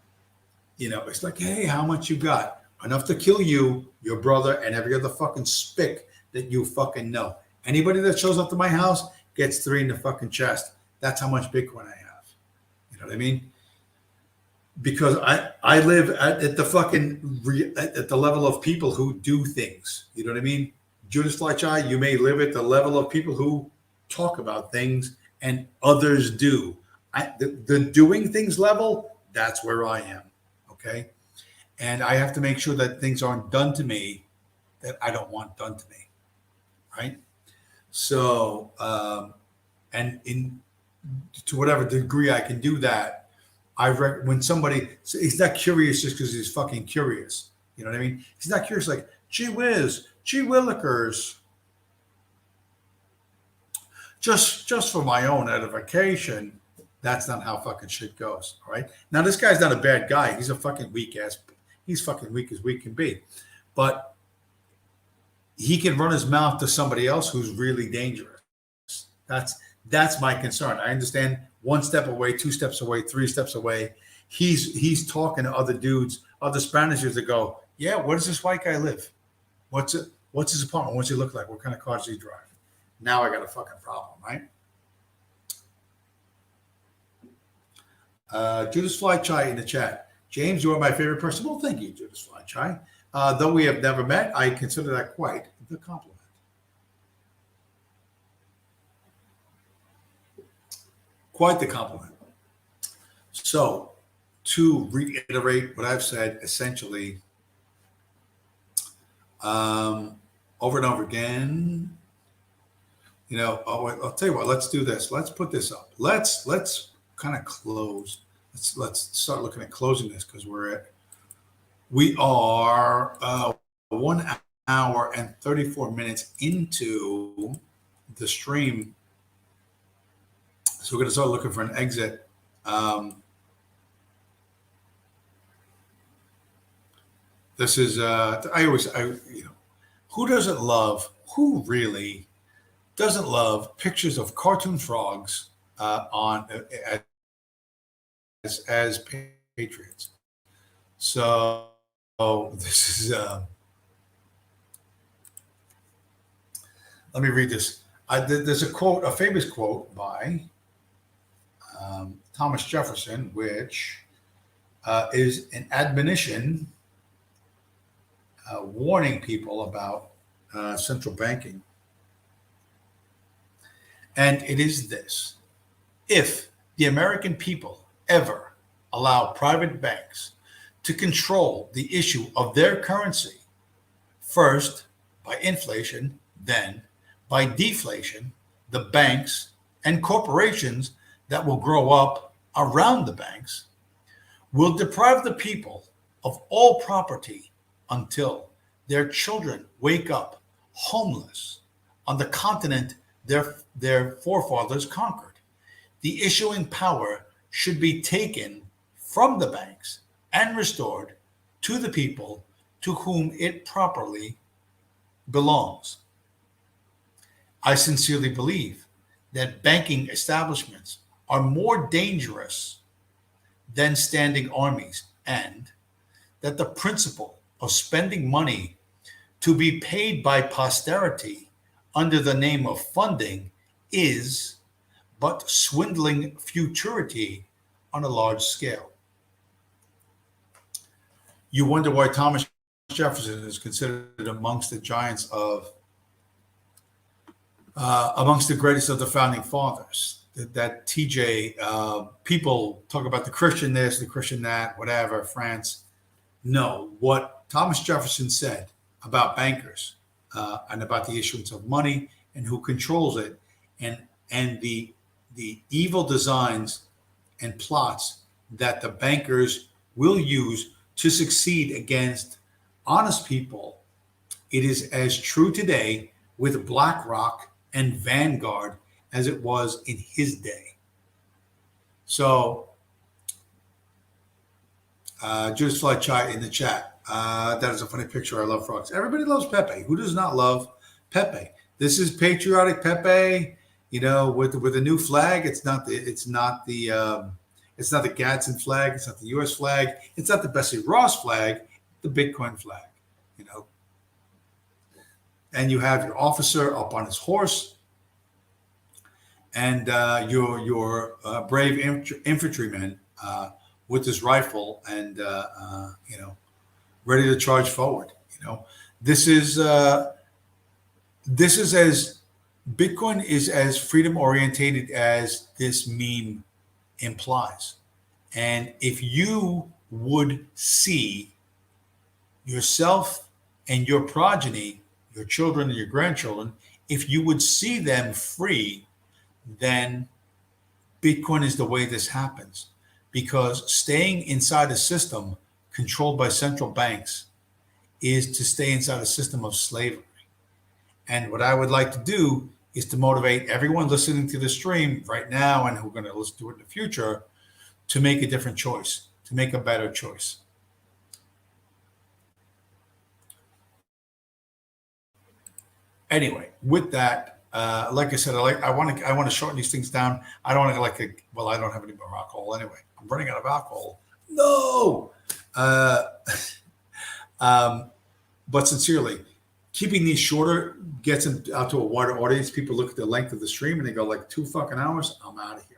it's like, hey, how much you got? Enough to kill you, your brother, and every other fucking spick that you fucking know. Anybody that shows up to my house gets 3 in the fucking chest. That's how much Bitcoin I have. You know what I mean? Because I live at the level of people who do things. You know what I mean? Judas Fleischai, you may live at the level of people who talk about things and others do. The doing things level, that's where I am. Okay. And I have to make sure that things aren't done to me that I don't want done to me. Right. So, and to whatever degree I can do that, when somebody, he's not curious just because he's fucking curious. You know what I mean? He's not curious like, gee whiz, gee willikers. Just for my own edification, that's not how fucking shit goes. All right. Now, this guy's not a bad guy. He's a fucking he's fucking weak as weak can be. But he can run his mouth to somebody else who's really dangerous. That's my concern. I understand 1 step away, 2 steps away, 3 steps away. He's talking to other dudes, other Spanish dudes that go, yeah, where does this white guy live? What's his apartment? What's he look like? What kind of cars does he drive? Now I got a fucking problem, right? Judas Fleischai in the chat. James, you are my favorite person. Well, thank you, Judas Fleischai. Though we have never met, I consider that quite the compliment. Quite the compliment. So, to reiterate what I've said, essentially, over and over again, I'll tell you what. Let's do this. Let's put this up. Let's kind of close. Let's start looking at closing this because we are 1 hour and 34 minutes into the stream. So we're going to start looking for an exit. This is who really doesn't love pictures of cartoon frogs as patriots? So this is let me read this. There's a famous quote by Thomas Jefferson, which is an admonition warning people about central banking. And it is this: if the American people ever allow private banks to control the issue of their currency, first by inflation, then by deflation, the banks and corporations that will grow up around the banks will deprive the people of all property until their children wake up homeless on the continent their forefathers conquered. The issuing power should be taken from the banks and restored to the people to whom it properly belongs. I sincerely believe that banking establishments are more dangerous than standing armies, and that the principle of spending money to be paid by posterity under the name of funding is but swindling futurity on a large scale. You wonder why Thomas Jefferson is considered amongst the giants amongst the greatest of the founding fathers. that TJ, people talk about the Christian this, the Christian that, whatever, France. No, what Thomas Jefferson said about bankers and about the issuance of money and who controls it, and the evil designs and plots that the bankers will use to succeed against honest people. It is as true today with BlackRock and Vanguard as it was in his day. So, Judas Fly Chai in the chat. That is a funny picture. I love frogs. Everybody loves Pepe. Who does not love Pepe? This is patriotic Pepe. You know, with the new flag. It's not the Gadsden flag. It's not the U.S. flag. It's not the Bessie Ross flag. The Bitcoin flag. You know, and you have your officer up on his horse, and your brave infantryman with his rifle and you know, ready to charge forward. You know, this is as Bitcoin is as freedom orientated as this meme implies. And if you would see yourself and your progeny, your children and your grandchildren, if you would see them free, then Bitcoin is the way this happens. Because staying inside a system controlled by central banks is to stay inside a system of slavery. And what I would like to do is to motivate everyone listening to the stream right now and who are going to listen to it in the future to make a different choice, to make a better choice. Anyway, with that, like I said, I want to shorten these things down. I don't want to I don't have any more alcohol anyway. I'm running out of alcohol. No. But sincerely, keeping these shorter gets them out to a wider audience. People look at the length of the stream and they go like 2 fucking hours. I'm out of here.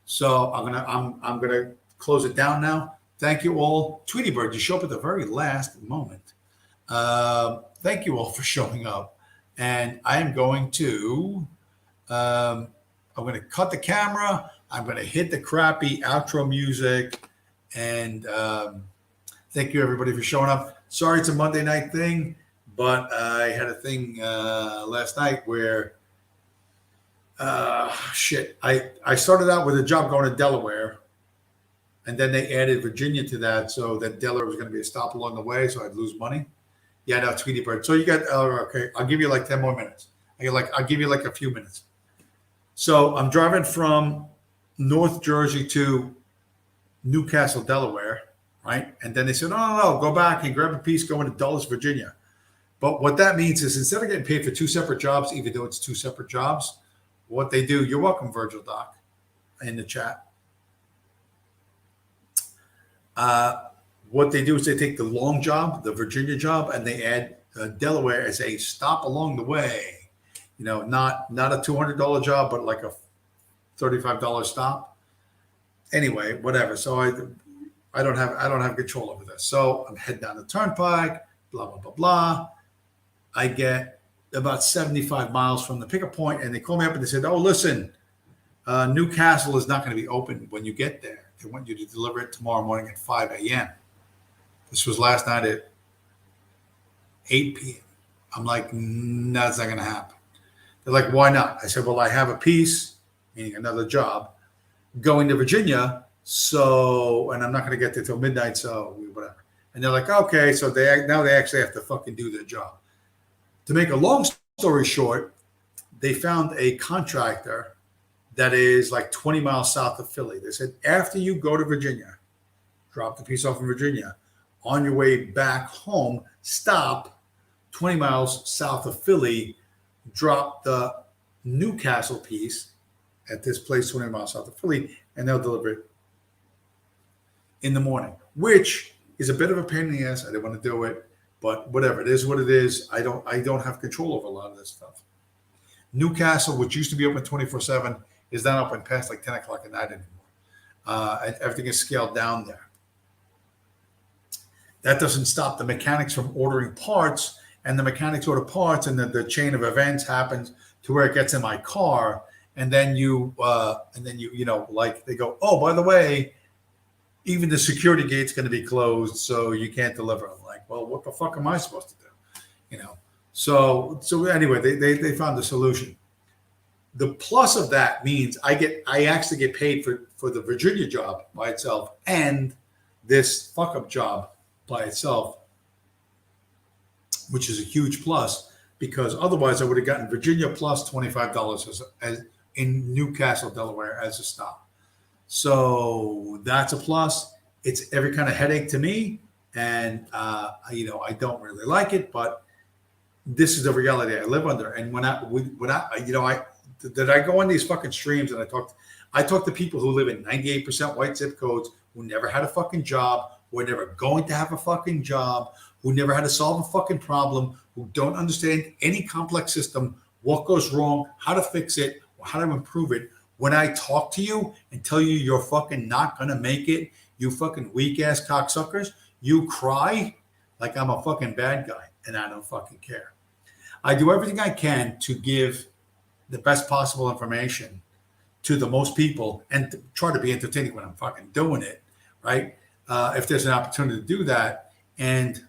So I'm gonna close it down now. Thank you all. Tweety Bird, you show up at the very last moment. Thank you all for showing up. And I am going to I'm going to cut the camera. I'm going to hit the crappy outro music. And thank you, everybody, for showing up. Sorry it's a Monday night thing, but I had a thing last night where, I started out with a job going to Delaware. And then they added Virginia to that, so that Delaware was going to be a stop along the way, so I'd lose money. Yeah, no, Tweety Bird. So you got, okay, I'll give you like 10 more minutes. I'll give you like a few minutes. So I'm driving from North Jersey to Newcastle, Delaware, right? And then they said, no, go back and grab a piece going to Dulles, Virginia. But what that means is instead of getting paid for 2 separate jobs, even though it's 2 separate jobs, what they do, you're welcome, Virgil Doc, in the chat. What they do is they take the long job, the Virginia job, and they add Delaware as a stop along the way. You know, not a $200 job, but like a $35 stop. Anyway, whatever. So I don't have control over this. So I'm heading down the turnpike. Blah blah blah blah. I get about 75 miles from the pickup point, and they call me up and they said, "Oh, listen, Newcastle is not going to be open when you get there. They want you to deliver it tomorrow morning at 5 a.m." This was last night at 8 p.m. I'm like, no, that's not going to happen. They're like, why not? I said, well, I have a piece, meaning another job, going to Virginia. So, and I'm not going to get there till midnight. So whatever. And they're like, okay. So they actually have to fucking do their job. To make a long story short, they found a contractor that is like 20 miles south of Philly. They said, after you go to Virginia, drop the piece off in Virginia, on your way back home, stop 20 miles south of Philly, drop the Newcastle piece at this place 20 miles south of Philly, and they'll deliver it in the morning, which is a bit of a pain in the ass. I didn't want to do it, but whatever. It is what it is. I don't have control over a lot of this stuff. Newcastle, which used to be open 24/7, is not open past like 10 o'clock at night anymore. Everything is scaled down there. That doesn't stop the mechanics from ordering parts, and the mechanics order parts, and the chain of events happens to where it gets in my car, and then you know, like they go, oh, by the way, even the security gate's going to be closed, so you can't deliver. I'm like, well, what the fuck am I supposed to do? You know. So anyway, they found the solution. The plus of that means I actually get paid for the Virginia job by itself and this fuck up job by itself, which is a huge plus because otherwise I would have gotten Virginia plus $25 as in Newcastle, Delaware as a stop. So that's a plus. It's every kind of headache to me, and you know, I don't really like it, but this is the reality I live under. And when I you know, I go on these fucking streams and I talk to people who live in 98% white zip codes who never had a fucking job, who are never going to have a fucking job, who never had to solve a fucking problem, who don't understand any complex system, what goes wrong, how to fix it, or how to improve it. When I talk to you and tell you you're fucking not gonna make it, you fucking weak ass cocksuckers, you cry like I'm a fucking bad guy, and I don't fucking care. I do everything I can to give the best possible information to the most people and to try to be entertaining when I'm fucking doing it, right? If there's an opportunity to do that. And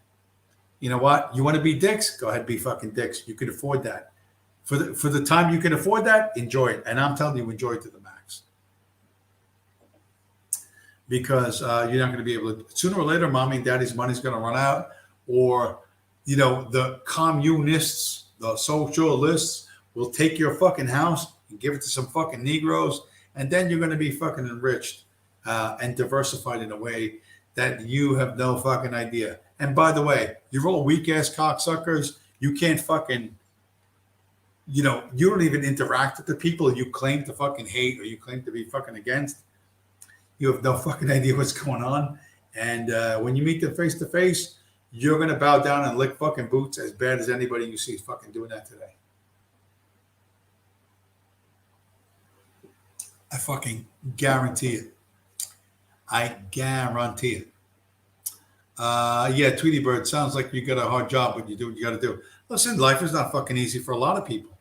you know what? You want to be dicks? Go ahead, be fucking dicks. You can afford that. For the time you can afford that, enjoy it. And I'm telling you, enjoy it to the max. Because you're not going to be able to, sooner or later, mommy and daddy's money's going to run out. Or, you know, the communists, the socialists will take your fucking house and give it to some fucking Negroes. And then you're going to be fucking enriched and diversified in a way that you have no fucking idea. And by the way, you're all weak ass cocksuckers. You can't fucking, you know, you don't even interact with the people you claim to fucking hate or you claim to be fucking against. You have no fucking idea what's going on. And when you meet them face to face, you're going to bow down and lick fucking boots as bad as anybody you see is fucking doing that today. I fucking guarantee it. I guarantee it. Yeah, Tweety Bird, sounds like you got a hard job, but you do what you got to do. Listen, life is not fucking easy for a lot of people.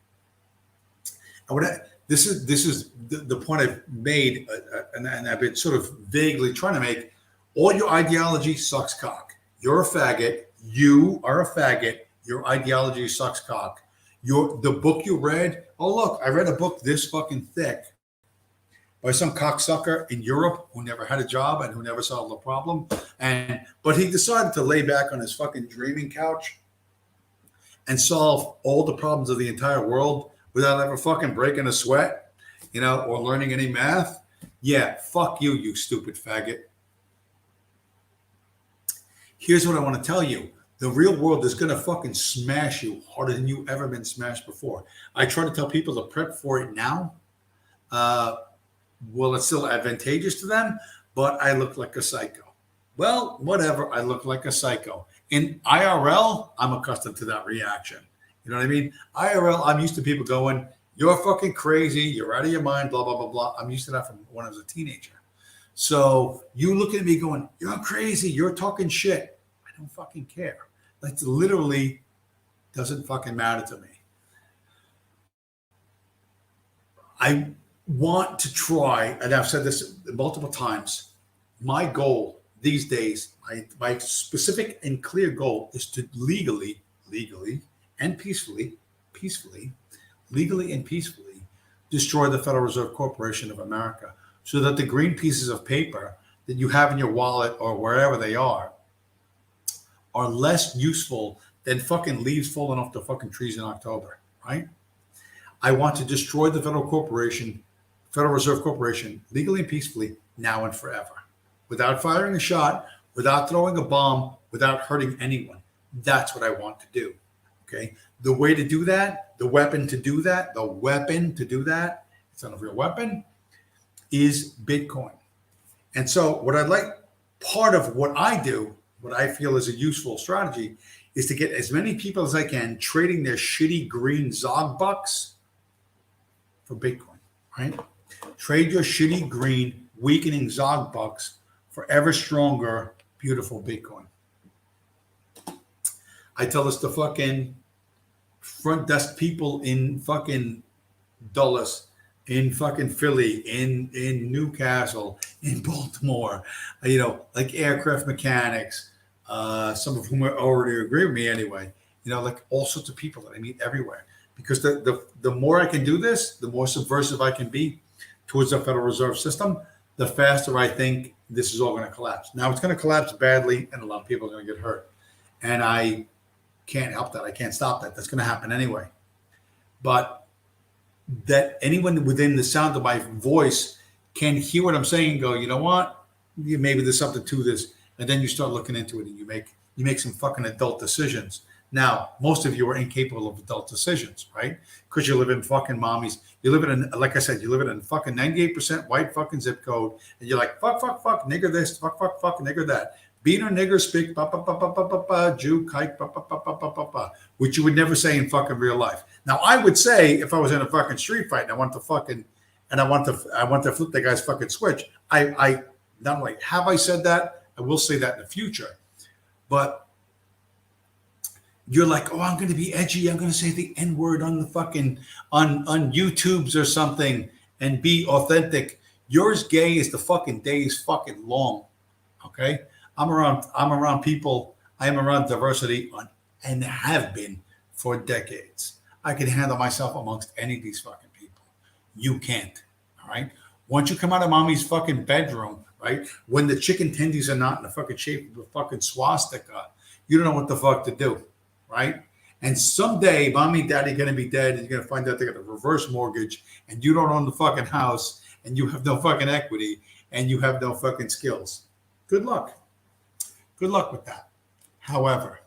This is the point I've made, and I've been sort of vaguely trying to make. All your ideology sucks cock. You're a faggot. You are a faggot. Your ideology sucks cock. The book you read. Oh look, I read a book this fucking thick by some cocksucker in Europe who never had a job and who never solved a problem. But he decided to lay back on his fucking dreaming couch and solve all the problems of the entire world without ever fucking breaking a sweat, you know, or learning any math. Yeah, fuck you, you stupid faggot. Here's what I want to tell you. The real world is going to fucking smash you harder than you've ever been smashed before. I try to tell people to prep for it now. Well, it's still advantageous to them, but I look like a psycho. Well, whatever. I look like a psycho. In IRL, I'm accustomed to that reaction. You know what I mean? IRL, I'm used to people going, you're fucking crazy. You're out of your mind, blah, blah, blah, blah. I'm used to that from when I was a teenager. So you look at me going, you're crazy. You're talking shit. I don't fucking care. That literally doesn't fucking matter to me. I want to try, and I've said this multiple times, my goal these days, my specific and clear goal is to legally and peacefully destroy the Federal Reserve Corporation of America so that the green pieces of paper that you have in your wallet or wherever they are less useful than fucking leaves falling off the fucking trees in October, right? I want to destroy the Federal Reserve Corporation, legally and peacefully, now and forever, without firing a shot, without throwing a bomb, without hurting anyone. That's what I want to do. Okay. The way to do that, the weapon to do that, it's not a real weapon, is Bitcoin. And so what I'd like, part of what I do, what I feel is a useful strategy, is to get as many people as I can trading their shitty green Zog bucks for Bitcoin, right? Trade your shitty green weakening Zog bucks for ever stronger, beautiful Bitcoin. I tell this to fucking front desk people in fucking Dulles in fucking Philly, in Newcastle, in Baltimore, like aircraft mechanics, some of whom already agree with me anyway. Like all sorts of people that I meet everywhere. Because the more I can do this, the more subversive I can be towards the Federal Reserve System, the faster I think this is all going to collapse. Now it's going to collapse badly, and a lot of people are going to get hurt, and I can't help that. I can't stop that. That's going to happen anyway. But that anyone within the sound of my voice can hear what I'm saying and go, you know what? Maybe there's something to this. And then you start looking into it and you make some fucking adult decisions. Now, most of you are incapable of adult decisions, right? Because you live in fucking mommies. You live in, like I said, you live in a fucking 98% white fucking zip code. And you're like, fuck, fuck, fuck, nigger this, fuck, fuck, fuck, nigger that. Beaner, nigger, speak, ba, ba, ba, ba, ba, ba, ba, Jew, kike, ba, ba, ba, ba, ba, ba, ba, which you would never say in fucking real life. Now, I would say if I was in a fucking street fight and I want to flip the guy's fucking switch, I not only have I said that, I will say that in the future. But you're like, oh, I'm going to be edgy. I'm going to say the N word on the fucking on YouTube's or something and be authentic. Yours gay is the fucking day is fucking long. Okay, I'm around people. I am around diversity and have been for decades. I can handle myself amongst any of these fucking people. You can't. All right. Once you come out of mommy's fucking bedroom, right? When the chicken tendies are not in the fucking shape of a fucking swastika, you don't know what the fuck to do, right? And someday, mommy and daddy are going to be dead, and you're going to find out they got a reverse mortgage, and you don't own the fucking house, and you have no fucking equity, and you have no fucking skills. Good luck. Good luck with that. However,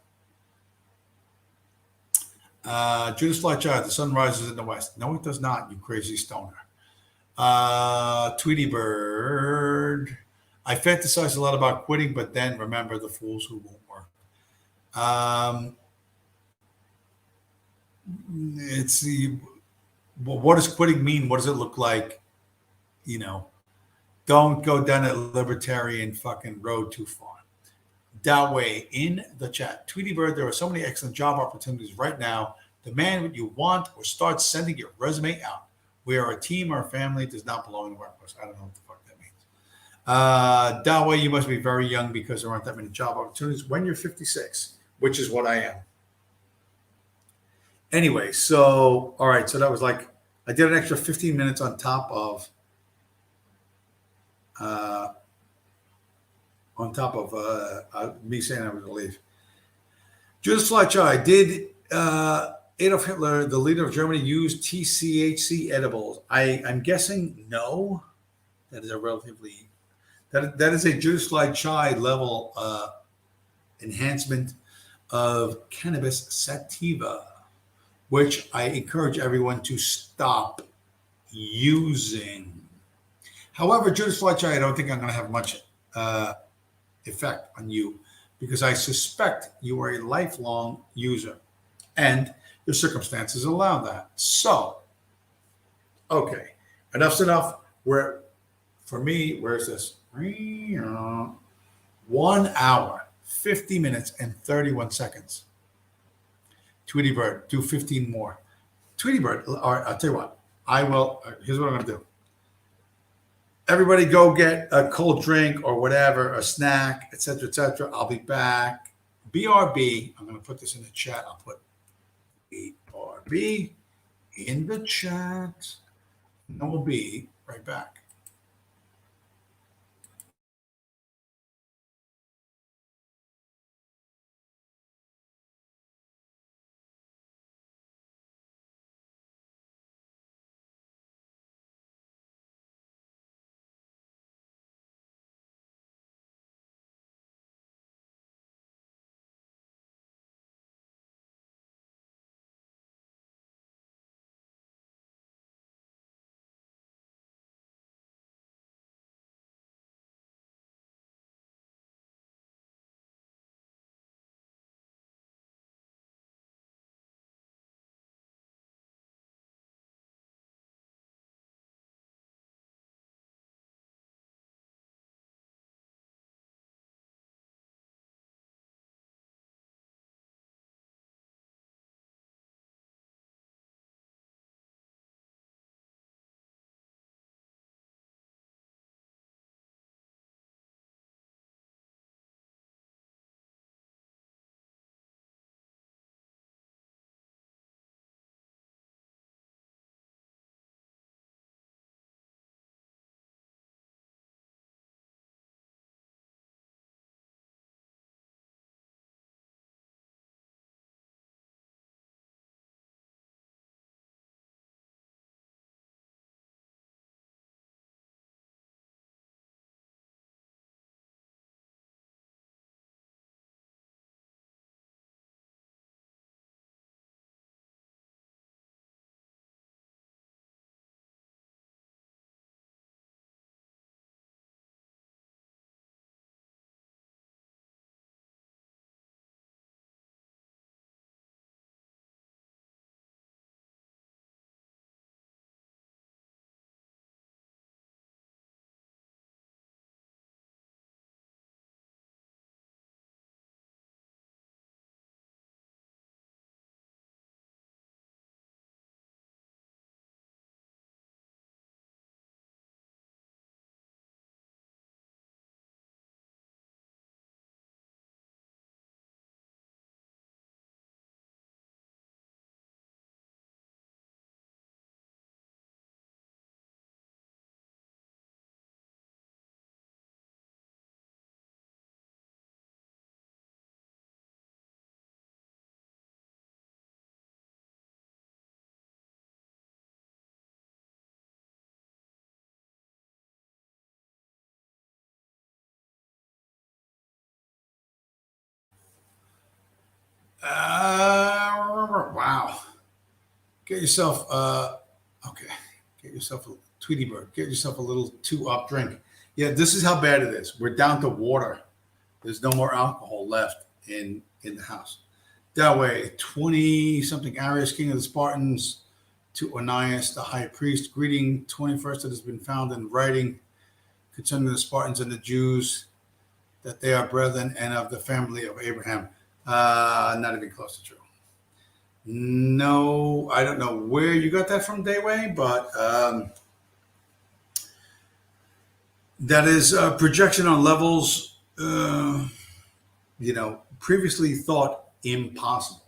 Judas Fly Child, the sun rises in the west. No, it does not, you crazy stoner. Tweety Bird. I fantasize a lot about quitting, but then remember the fools who won't work. What does quitting mean? What does it look like? Don't go down that libertarian fucking road too far. That way, in the chat, Tweety Bird, there are so many excellent job opportunities right now. Demand what you want or start sending your resume out. We are a team or a family. Does not belong in the workforce. I don't know what the fuck that means. That way, you must be very young because there aren't that many job opportunities when you're 56, which is what I am. Anyway, so, all right. So that was like, I did an extra 15 minutes on top of me saying I was going to leave. Judas Fleischai, did Adolf Hitler, the leader of Germany, use TCHC edibles? I'm guessing no. That is a relatively that is a Judas Fleischai level enhancement of cannabis sativa, which I encourage everyone to stop using. However, Judas Fleischai, I don't think I'm going to have much effect on you because I suspect you are a lifelong user and your circumstances allow that. So, okay, enough's enough. For me, where's this? 1 hour, 50 minutes, and 31 seconds. Tweety Bird, do 15 more. Tweety Bird, all right, I'll tell you what. Here's what I'm going to do. Everybody go get a cold drink or whatever, a snack, etc., etc. I'll be back. BRB, I'm going to put this in the chat. I'll put BRB in the chat. And we'll be right back. Wow. Get yourself, okay. Get yourself a Tweety Bird. Get yourself a little 2 up drink. Yeah, this is how bad it is. We're down to water. There's no more alcohol left in the house. That way, 20 something Arius, king of the Spartans, to Onias, the high priest, greeting 21st that has been found in writing concerning the Spartans and the Jews, that they are brethren and of the family of Abraham. Not even close to true. No, I don't know where you got that from, Dayway, but that is a projection on levels, previously thought impossible.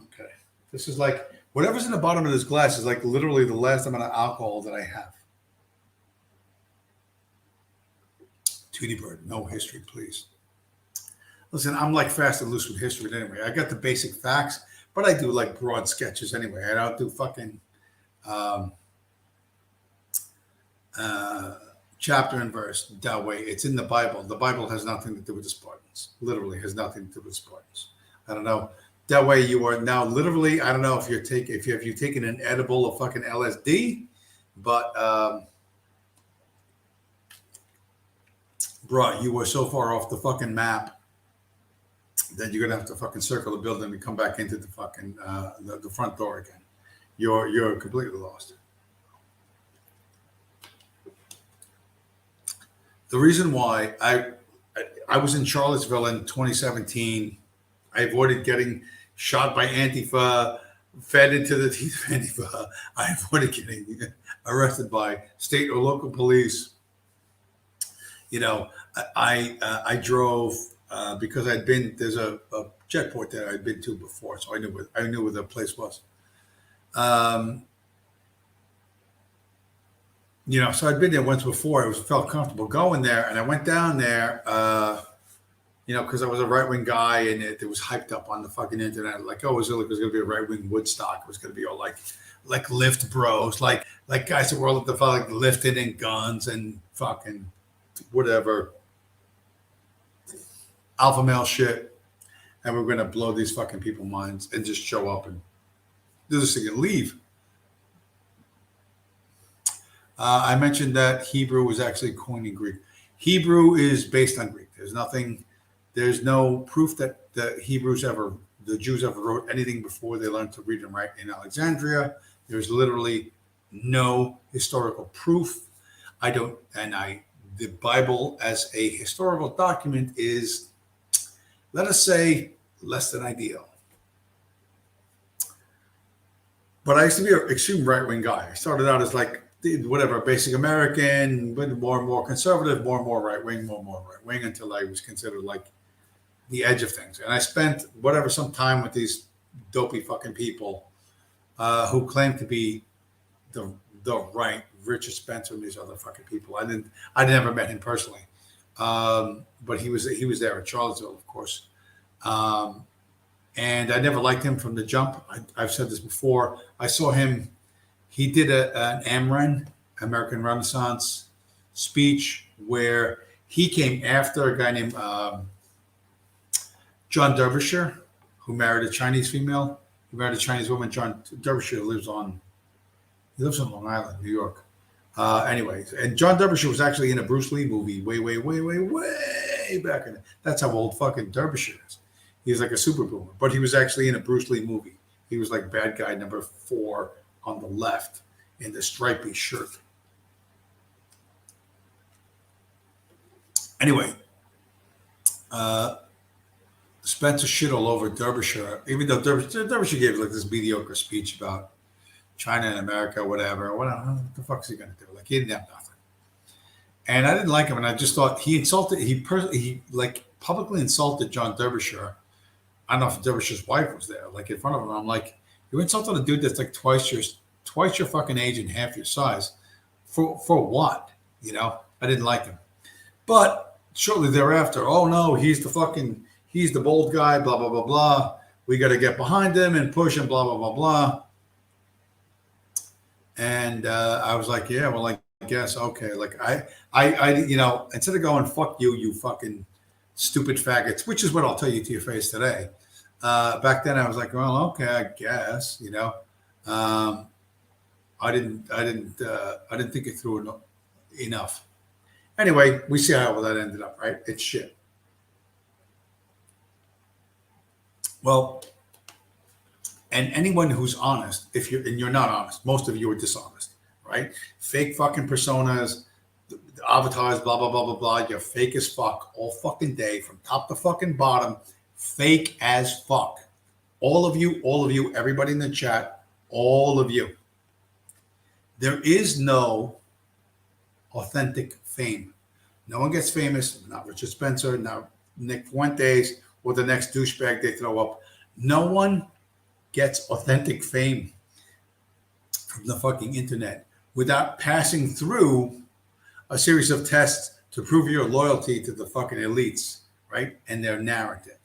Okay. This is like whatever's in the bottom of this glass is like literally the last amount of alcohol that I have. Tweety Bird, no history, please. Listen, I'm like fast and loose with history anyway. I got the basic facts, but I do like broad sketches anyway. I don't do fucking um, chapter and verse that way. It's in the Bible. The Bible has nothing to do with the Spartans. Literally has nothing to do with Spartans. I don't know. That way you are now literally. I don't know if you've taken an edible of fucking LSD, but bro, you were so far off the fucking map that you're gonna have to fucking circle the building and come back into the fucking the front door again. You're completely lost. The reason why I was in Charlottesville in 2017, I avoided getting shot by Antifa, fed into the teeth of Antifa. I avoided getting arrested by state or local police. I drove because I'd been there's a checkpoint that I'd been to before, so I knew where the place was. Um, so I'd been there once before. Felt comfortable going there, and I went down there. Because I was a right wing guy, and it was hyped up on the fucking internet, like, oh, it was going to be a right wing Woodstock. It was going to be all like lift bros, like guys that were all at the like lifting and guns and fucking whatever alpha male shit, and we're going to blow these fucking people's minds and just show up and do this thing and leave. I mentioned that Hebrew was actually coined in Greek. Hebrew is based on Greek. There's no proof that the Jews ever wrote anything before they learned to read and write in Alexandria. There's literally no historical proof. The Bible as a historical document is, let us say, less than ideal. But I used to be an extreme right-wing guy. I started out as like, whatever, basic American, but more and more conservative, more and more right-wing, until I was considered like the edge of things. And I spent some time with these dopey fucking people who claim to be the right Richard Spencer and these other fucking people. I never met him personally, but he was there at Charlottesville, of course. And I never liked him from the jump. I've said this before. I saw him. He did an AMREN, American Renaissance speech, where he came after a guy named John Derbyshire, who married a Chinese female. He married a Chinese woman. John Derbyshire lives on Long Island, New York. Anyways, and John Derbyshire was actually in a Bruce Lee movie way back in. That's how old fucking Derbyshire is. He's like a super boomer, but he was actually in a Bruce Lee movie. He was like bad guy number 4 on the left in the stripy shirt. Anyway, Spencer shit all over Derbyshire, even though Derbyshire gave like this mediocre speech about China and America, whatever. What the fuck is he going to do? Like, he didn't have nothing. And I didn't like him, and I just thought he like publicly insulted John Derbyshire. I don't know if Derbyshire's wife was there, like in front of him. I'm like, you insulted a dude that's like twice your fucking age and half your size. For what? I didn't like him. But shortly thereafter, oh no, he's the bold guy, blah, blah, blah, blah. We got to get behind him and push him, blah, blah, blah, blah. And I was like, yeah, well, I guess, okay. Like I instead of going, fuck you, you fucking stupid faggots, which is what I'll tell you to your face today. Back then I was like, well, okay, I guess, you know. Um, I didn't think it through enough. Anyway, we see how that ended up, right? It's shit. Well, and anyone who's honest, if you're and you're not honest, most of you are dishonest, right? Fake fucking personas, the avatars, blah blah blah blah blah. You're fake as fuck all fucking day, from top to fucking bottom, fake as fuck. All of you, everybody in the chat, all of you. There is no authentic fame. No one gets famous. Not Richard Spencer, not Nick Fuentes, or the next douchebag they throw up. No one gets authentic fame from the fucking internet without passing through a series of tests to prove your loyalty to the fucking elites, right? And their narrative.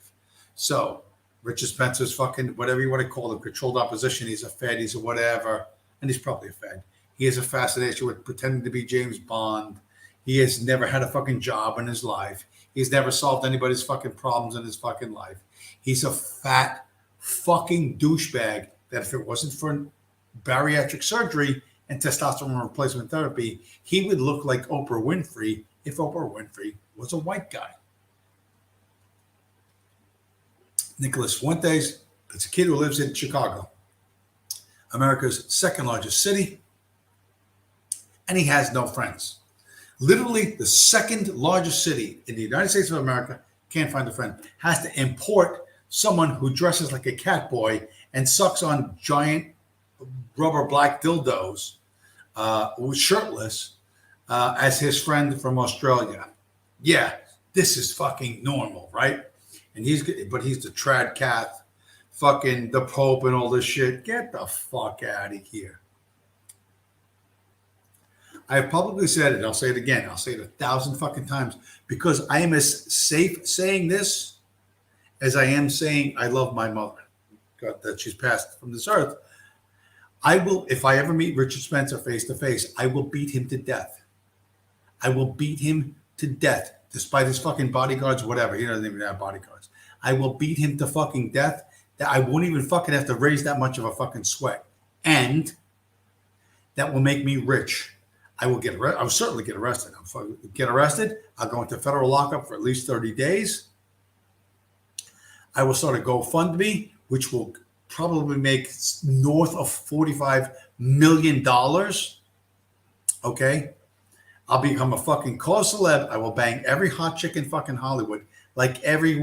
So Richard Spencer's fucking, whatever you want to call him, controlled opposition. He's a Fed, he's a whatever, and he's probably a Fed. He has a fascination with pretending to be James Bond. He has never had a fucking job in his life. He's never solved anybody's fucking problems in his fucking life. He's a fat fucking douchebag that if it wasn't for bariatric surgery and testosterone replacement therapy, he would look like Oprah Winfrey if Oprah Winfrey was a white guy. Nicholas Fuentes is a kid who lives in Chicago, America's second largest city, and he has no friends. Literally the second largest city in the United States of America, can't find a friend, has to import someone who dresses like a cat boy and sucks on giant rubber black dildos, who's shirtless, as his friend from Australia. Yeah, this is fucking normal, right? And he's the trad cat, fucking the Pope and all this shit. Get the fuck out of here. I have publicly said it. I'll say it again. I'll say it 1,000 fucking times because I am as safe saying this as I am saying I love my mother, God, that she's passed from this earth. I will, if I ever meet Richard Spencer face to face, I will beat him to death. I will beat him to death, despite his fucking bodyguards, whatever. He doesn't even have bodyguards. I will beat him to fucking death. That I won't even fucking have to raise that much of a fucking sweat, and that will make me rich. I will get arrested. I'll certainly get arrested. I'll get arrested. I'll go into federal lockup for at least 30 days. I will start a GoFundMe, which will probably make north of $45 million. Okay. I'll become a fucking cause celeb. I will bang every hot chick in fucking Hollywood. Like every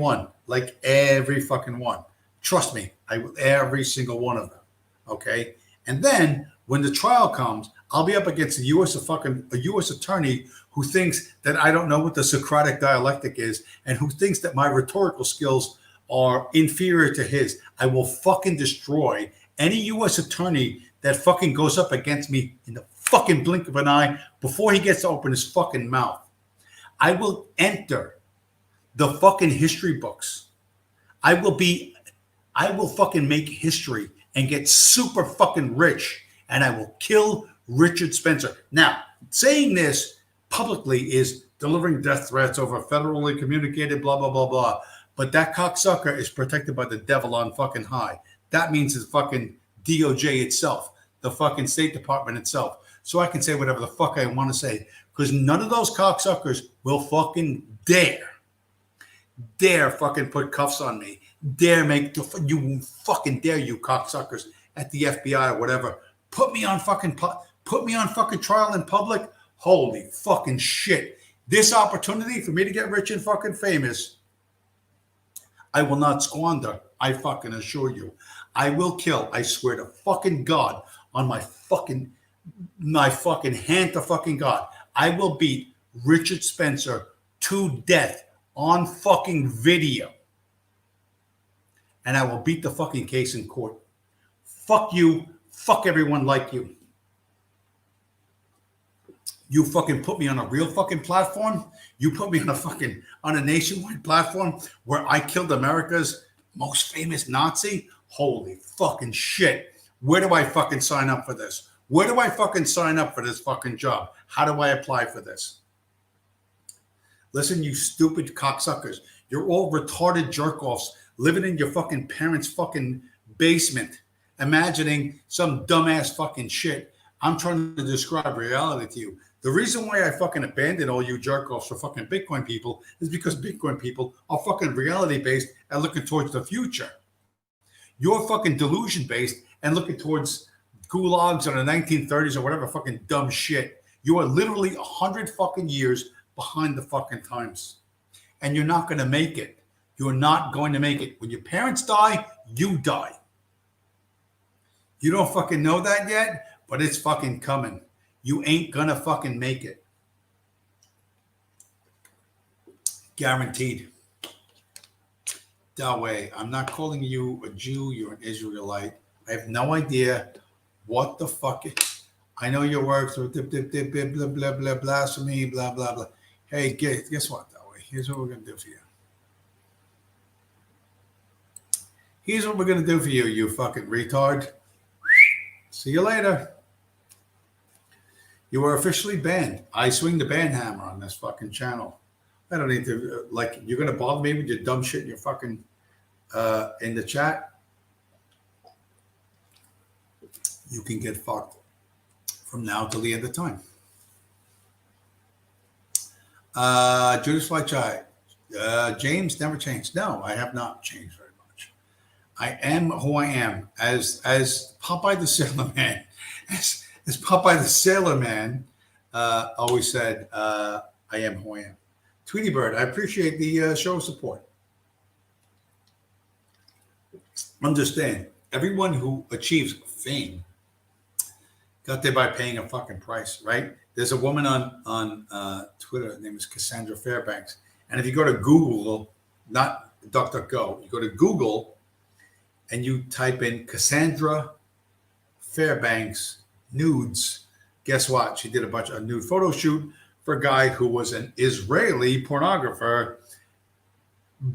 fucking one. Trust me. I will, every single one of them. Okay. And then when the trial comes, I'll be up against a U.S. attorney who thinks that I don't know what the Socratic dialectic is and who thinks that my rhetorical skills are inferior to his. I will fucking destroy any U.S. attorney that fucking goes up against me in the fucking blink of an eye before he gets to open his fucking mouth. I will enter the fucking history books. I will fucking make history and get super fucking rich, and I will kill Richard Spencer. Now, saying this publicly is delivering death threats over federally communicated blah, blah, blah, blah. But that cocksucker is protected by the devil on fucking high. That means it's fucking DOJ itself, the fucking State Department itself. So I can say whatever the fuck I want to say because none of those cocksuckers will fucking dare fucking put cuffs on me. You cocksuckers at the FBI or whatever. Put me on fucking trial in public. Holy fucking shit. This opportunity for me to get rich and fucking famous, I will not squander. I fucking assure you. I will kill. I swear to fucking God on my fucking hand to fucking God. I will beat Richard Spencer to death on fucking video. And I will beat the fucking case in court. Fuck you. Fuck everyone like you. You fucking put me on a real fucking platform. You put me on a nationwide platform where I killed America's most famous Nazi. Holy fucking shit. Where do I fucking sign up for this? Where do I fucking sign up for this fucking job? How do I apply for this? Listen, you stupid cocksuckers. You're all retarded jerk-offs living in your fucking parents' fucking basement, imagining some dumbass fucking shit. I'm trying to describe reality to you. The reason why I fucking abandon all you jerk offs for fucking Bitcoin people is because Bitcoin people are fucking reality based and looking towards the future. You're fucking delusion based and looking towards gulags in the 1930s or whatever fucking dumb shit. You are literally 100 fucking years behind the fucking times. And you're not going to make it. You're not going to make it. When your parents die, you die. You don't fucking know that yet, but it's fucking coming. You ain't going to fucking make it. Guaranteed. That way, I'm not calling you a Jew. You're an Israelite. I have no idea what the fuck. I know your works with blah, blah, blah, blasphemy, blah, blah, blah. Hey, guess what, that way? Here's what we're going to do for you. Here's what we're going to do for you, you fucking retard. See you later. You are officially banned. I swing the ban hammer on this fucking channel. I don't need to, like, you're going to bother me with your dumb shit in your fucking, in the chat. You can get fucked from now till the end of time. Judas Fly Chai. James never changed. No, I have not changed very much. I am who I am. As Popeye the Sailor Man, as Popeye the Sailor Man always said, I am who I am. Tweety Bird, I appreciate the show of support. Understand, everyone who achieves fame got there by paying a fucking price, right? There's a woman on Twitter, her name is Cassandra Fairbanks. And if you go to Google, not DuckDuckGo, you go to Google and you type in Cassandra Fairbanks nudes, guess what? She did a nude photo shoot for a guy who was an Israeli pornographer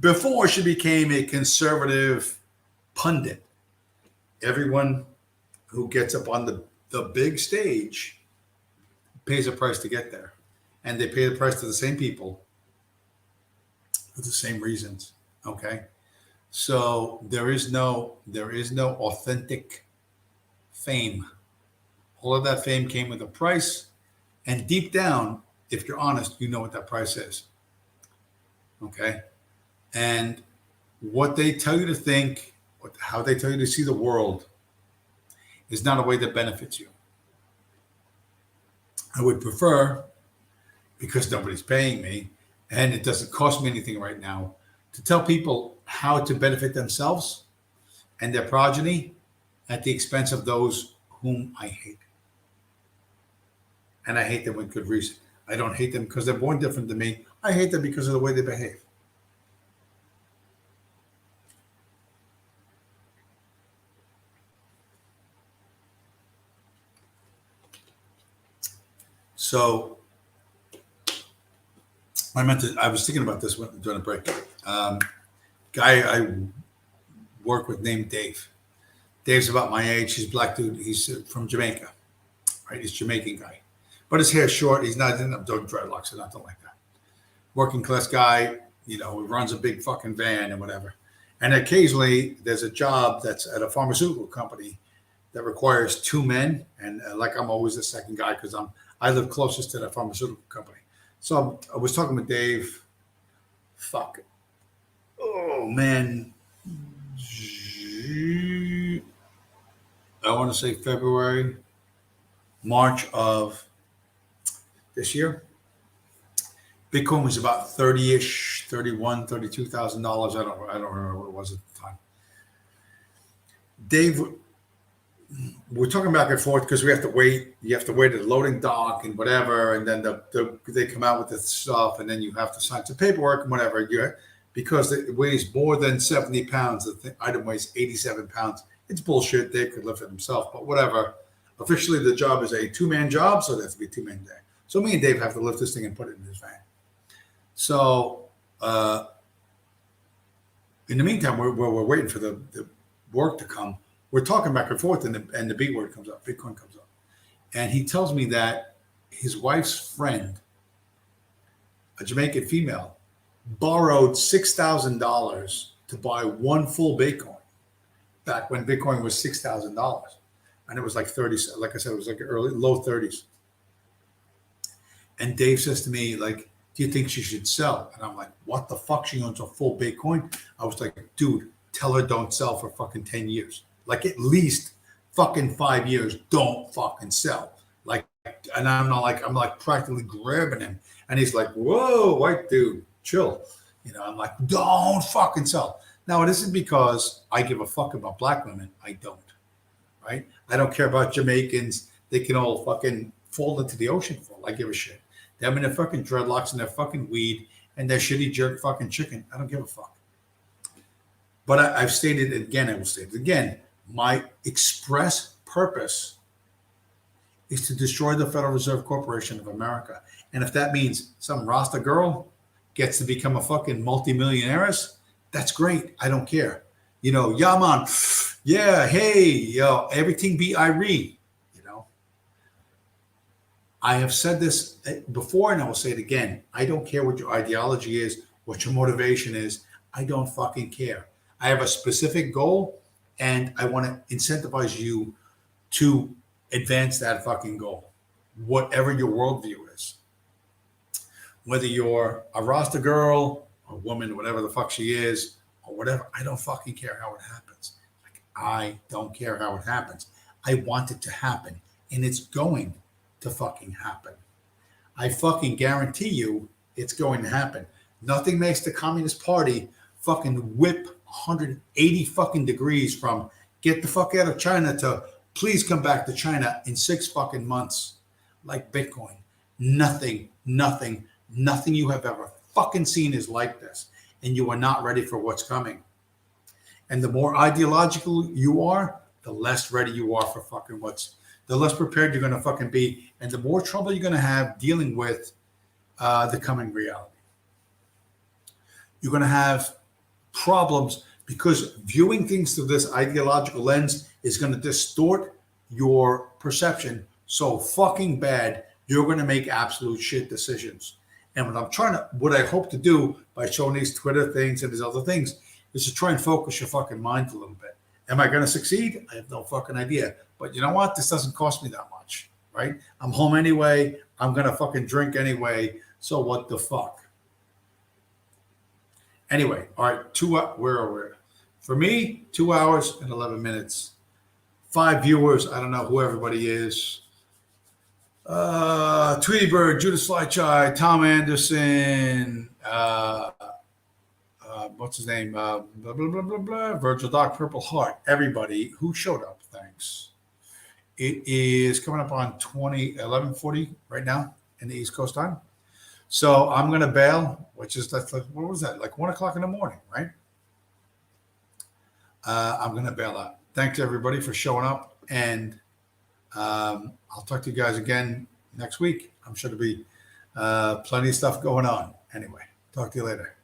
before she became a conservative pundit. Everyone who gets up on the big stage pays a price to get there. And they pay the price to the same people for the same reasons. Okay. So there is no authentic fame. All of that fame came with a price. And deep down, if you're honest, you know what that price is. Okay. And what they tell you to think, how they tell you to see the world is not a way that benefits you. I would prefer, because nobody's paying me and it doesn't cost me anything right now, to tell people how to benefit themselves and their progeny at the expense of those whom I hate. And I hate them with good reason. I don't hate them because they're born different than me. I hate them because of the way they behave. So I was thinking about this during a break. Guy I work with named Dave. Dave's about my age. He's a black dude. He's from Jamaica, right? He's a Jamaican guy. But his hair's short. He's not doing dreadlocks or nothing like that. Working class guy, who runs a big fucking van and whatever. And occasionally there's a job that's at a pharmaceutical company that requires two men. And like I'm always the second guy because I live closest to that pharmaceutical company. So I was talking with Dave. Fuck. Oh, man. I want to say March of this year. Bitcoin was about 30-ish, $32,000. I don't remember what it was at the time. Dave, we're talking back and forth because we have to wait. You have to wait at the loading dock and whatever, and then they come out with the stuff, and then you have to sign some paperwork and whatever. Because it weighs more than 70 pounds. The item weighs 87 pounds. It's bullshit. Dave could lift it himself, but whatever. Officially, the job is a two-man job, so it has to be a two-man day. So me and Dave have to lift this thing and put it in his van. So in the meantime, we're waiting for the work to come. We're talking back and forth, and the B word comes up. Bitcoin comes up. And he tells me that his wife's friend, a Jamaican female, borrowed $6,000 to buy one full Bitcoin back when Bitcoin was $6,000, and it was like 30. Like I said, it was like early low 30s. And Dave says to me, like, do you think she should sell? And I'm like, what the fuck? She owns a full Bitcoin. I was like, dude, tell her don't sell for fucking 10 years. Like at least fucking 5 years, don't fucking sell. Like, and I'm like practically grabbing him. And he's like, whoa, white dude, chill. I'm like, don't fucking sell. Now, it isn't because I give a fuck about black women. I don't, right? I don't care about Jamaicans. They can all fucking fall into the ocean for all I give a shit. Them and their fucking dreadlocks and their fucking weed and their shitty jerk fucking chicken. I don't give a fuck. But I've stated it again. I will state it again. My express purpose is to destroy the Federal Reserve Corporation of America. And if that means some Rasta girl gets to become a fucking multimillionaire, that's great. I don't care. Yeah, man. Yeah, hey, yo, everything be Irene. I have said this before and I will say it again. I don't care what your ideology is, what your motivation is. I don't fucking care. I have a specific goal and I want to incentivize you to advance that fucking goal, whatever your worldview is. Whether you're a Rasta girl, a woman, whatever the fuck she is, or whatever, I don't fucking care how it happens. Like, I don't care how it happens. I want it to happen, and it's going to fucking happen. I fucking guarantee you it's going to happen. Nothing makes the Communist Party fucking whip 180 fucking degrees from get the fuck out of China to please come back to China in 6 fucking months like Bitcoin. Nothing you have ever fucking seen is like this. And you are not ready for what's coming. And the more ideological you are, the less ready you are for fucking the less prepared you're going to fucking be, and the more trouble you're going to have dealing with the coming reality. You're going to have problems because viewing things through this ideological lens is going to distort your perception so fucking bad, you're going to make absolute shit decisions. And what I hope to do by showing these Twitter things and these other things is to try and focus your fucking mind a little bit. Am I going to succeed? I have no fucking idea. But you know what? This doesn't cost me that much, right? I'm home anyway. I'm going to fucking drink anyway. So what the fuck? Anyway, all right, where are we? For me, 2 hours and 11 minutes. 5 viewers. I don't know who everybody is. Tweety Bird, Judith Slychai, Tom Anderson, what's his name? Blah, blah, blah, blah, blah. Virgil Doc, Purple Heart. Everybody who showed up, thanks. It is coming up on 11:40 right now in the East Coast time. So I'm going to bail, which is, like, what was that? Like 1 o'clock in the morning, right? I'm going to bail out. Thanks, everybody, for showing up. And I'll talk to you guys again next week. I'm sure there'll be plenty of stuff going on. Anyway, talk to you later.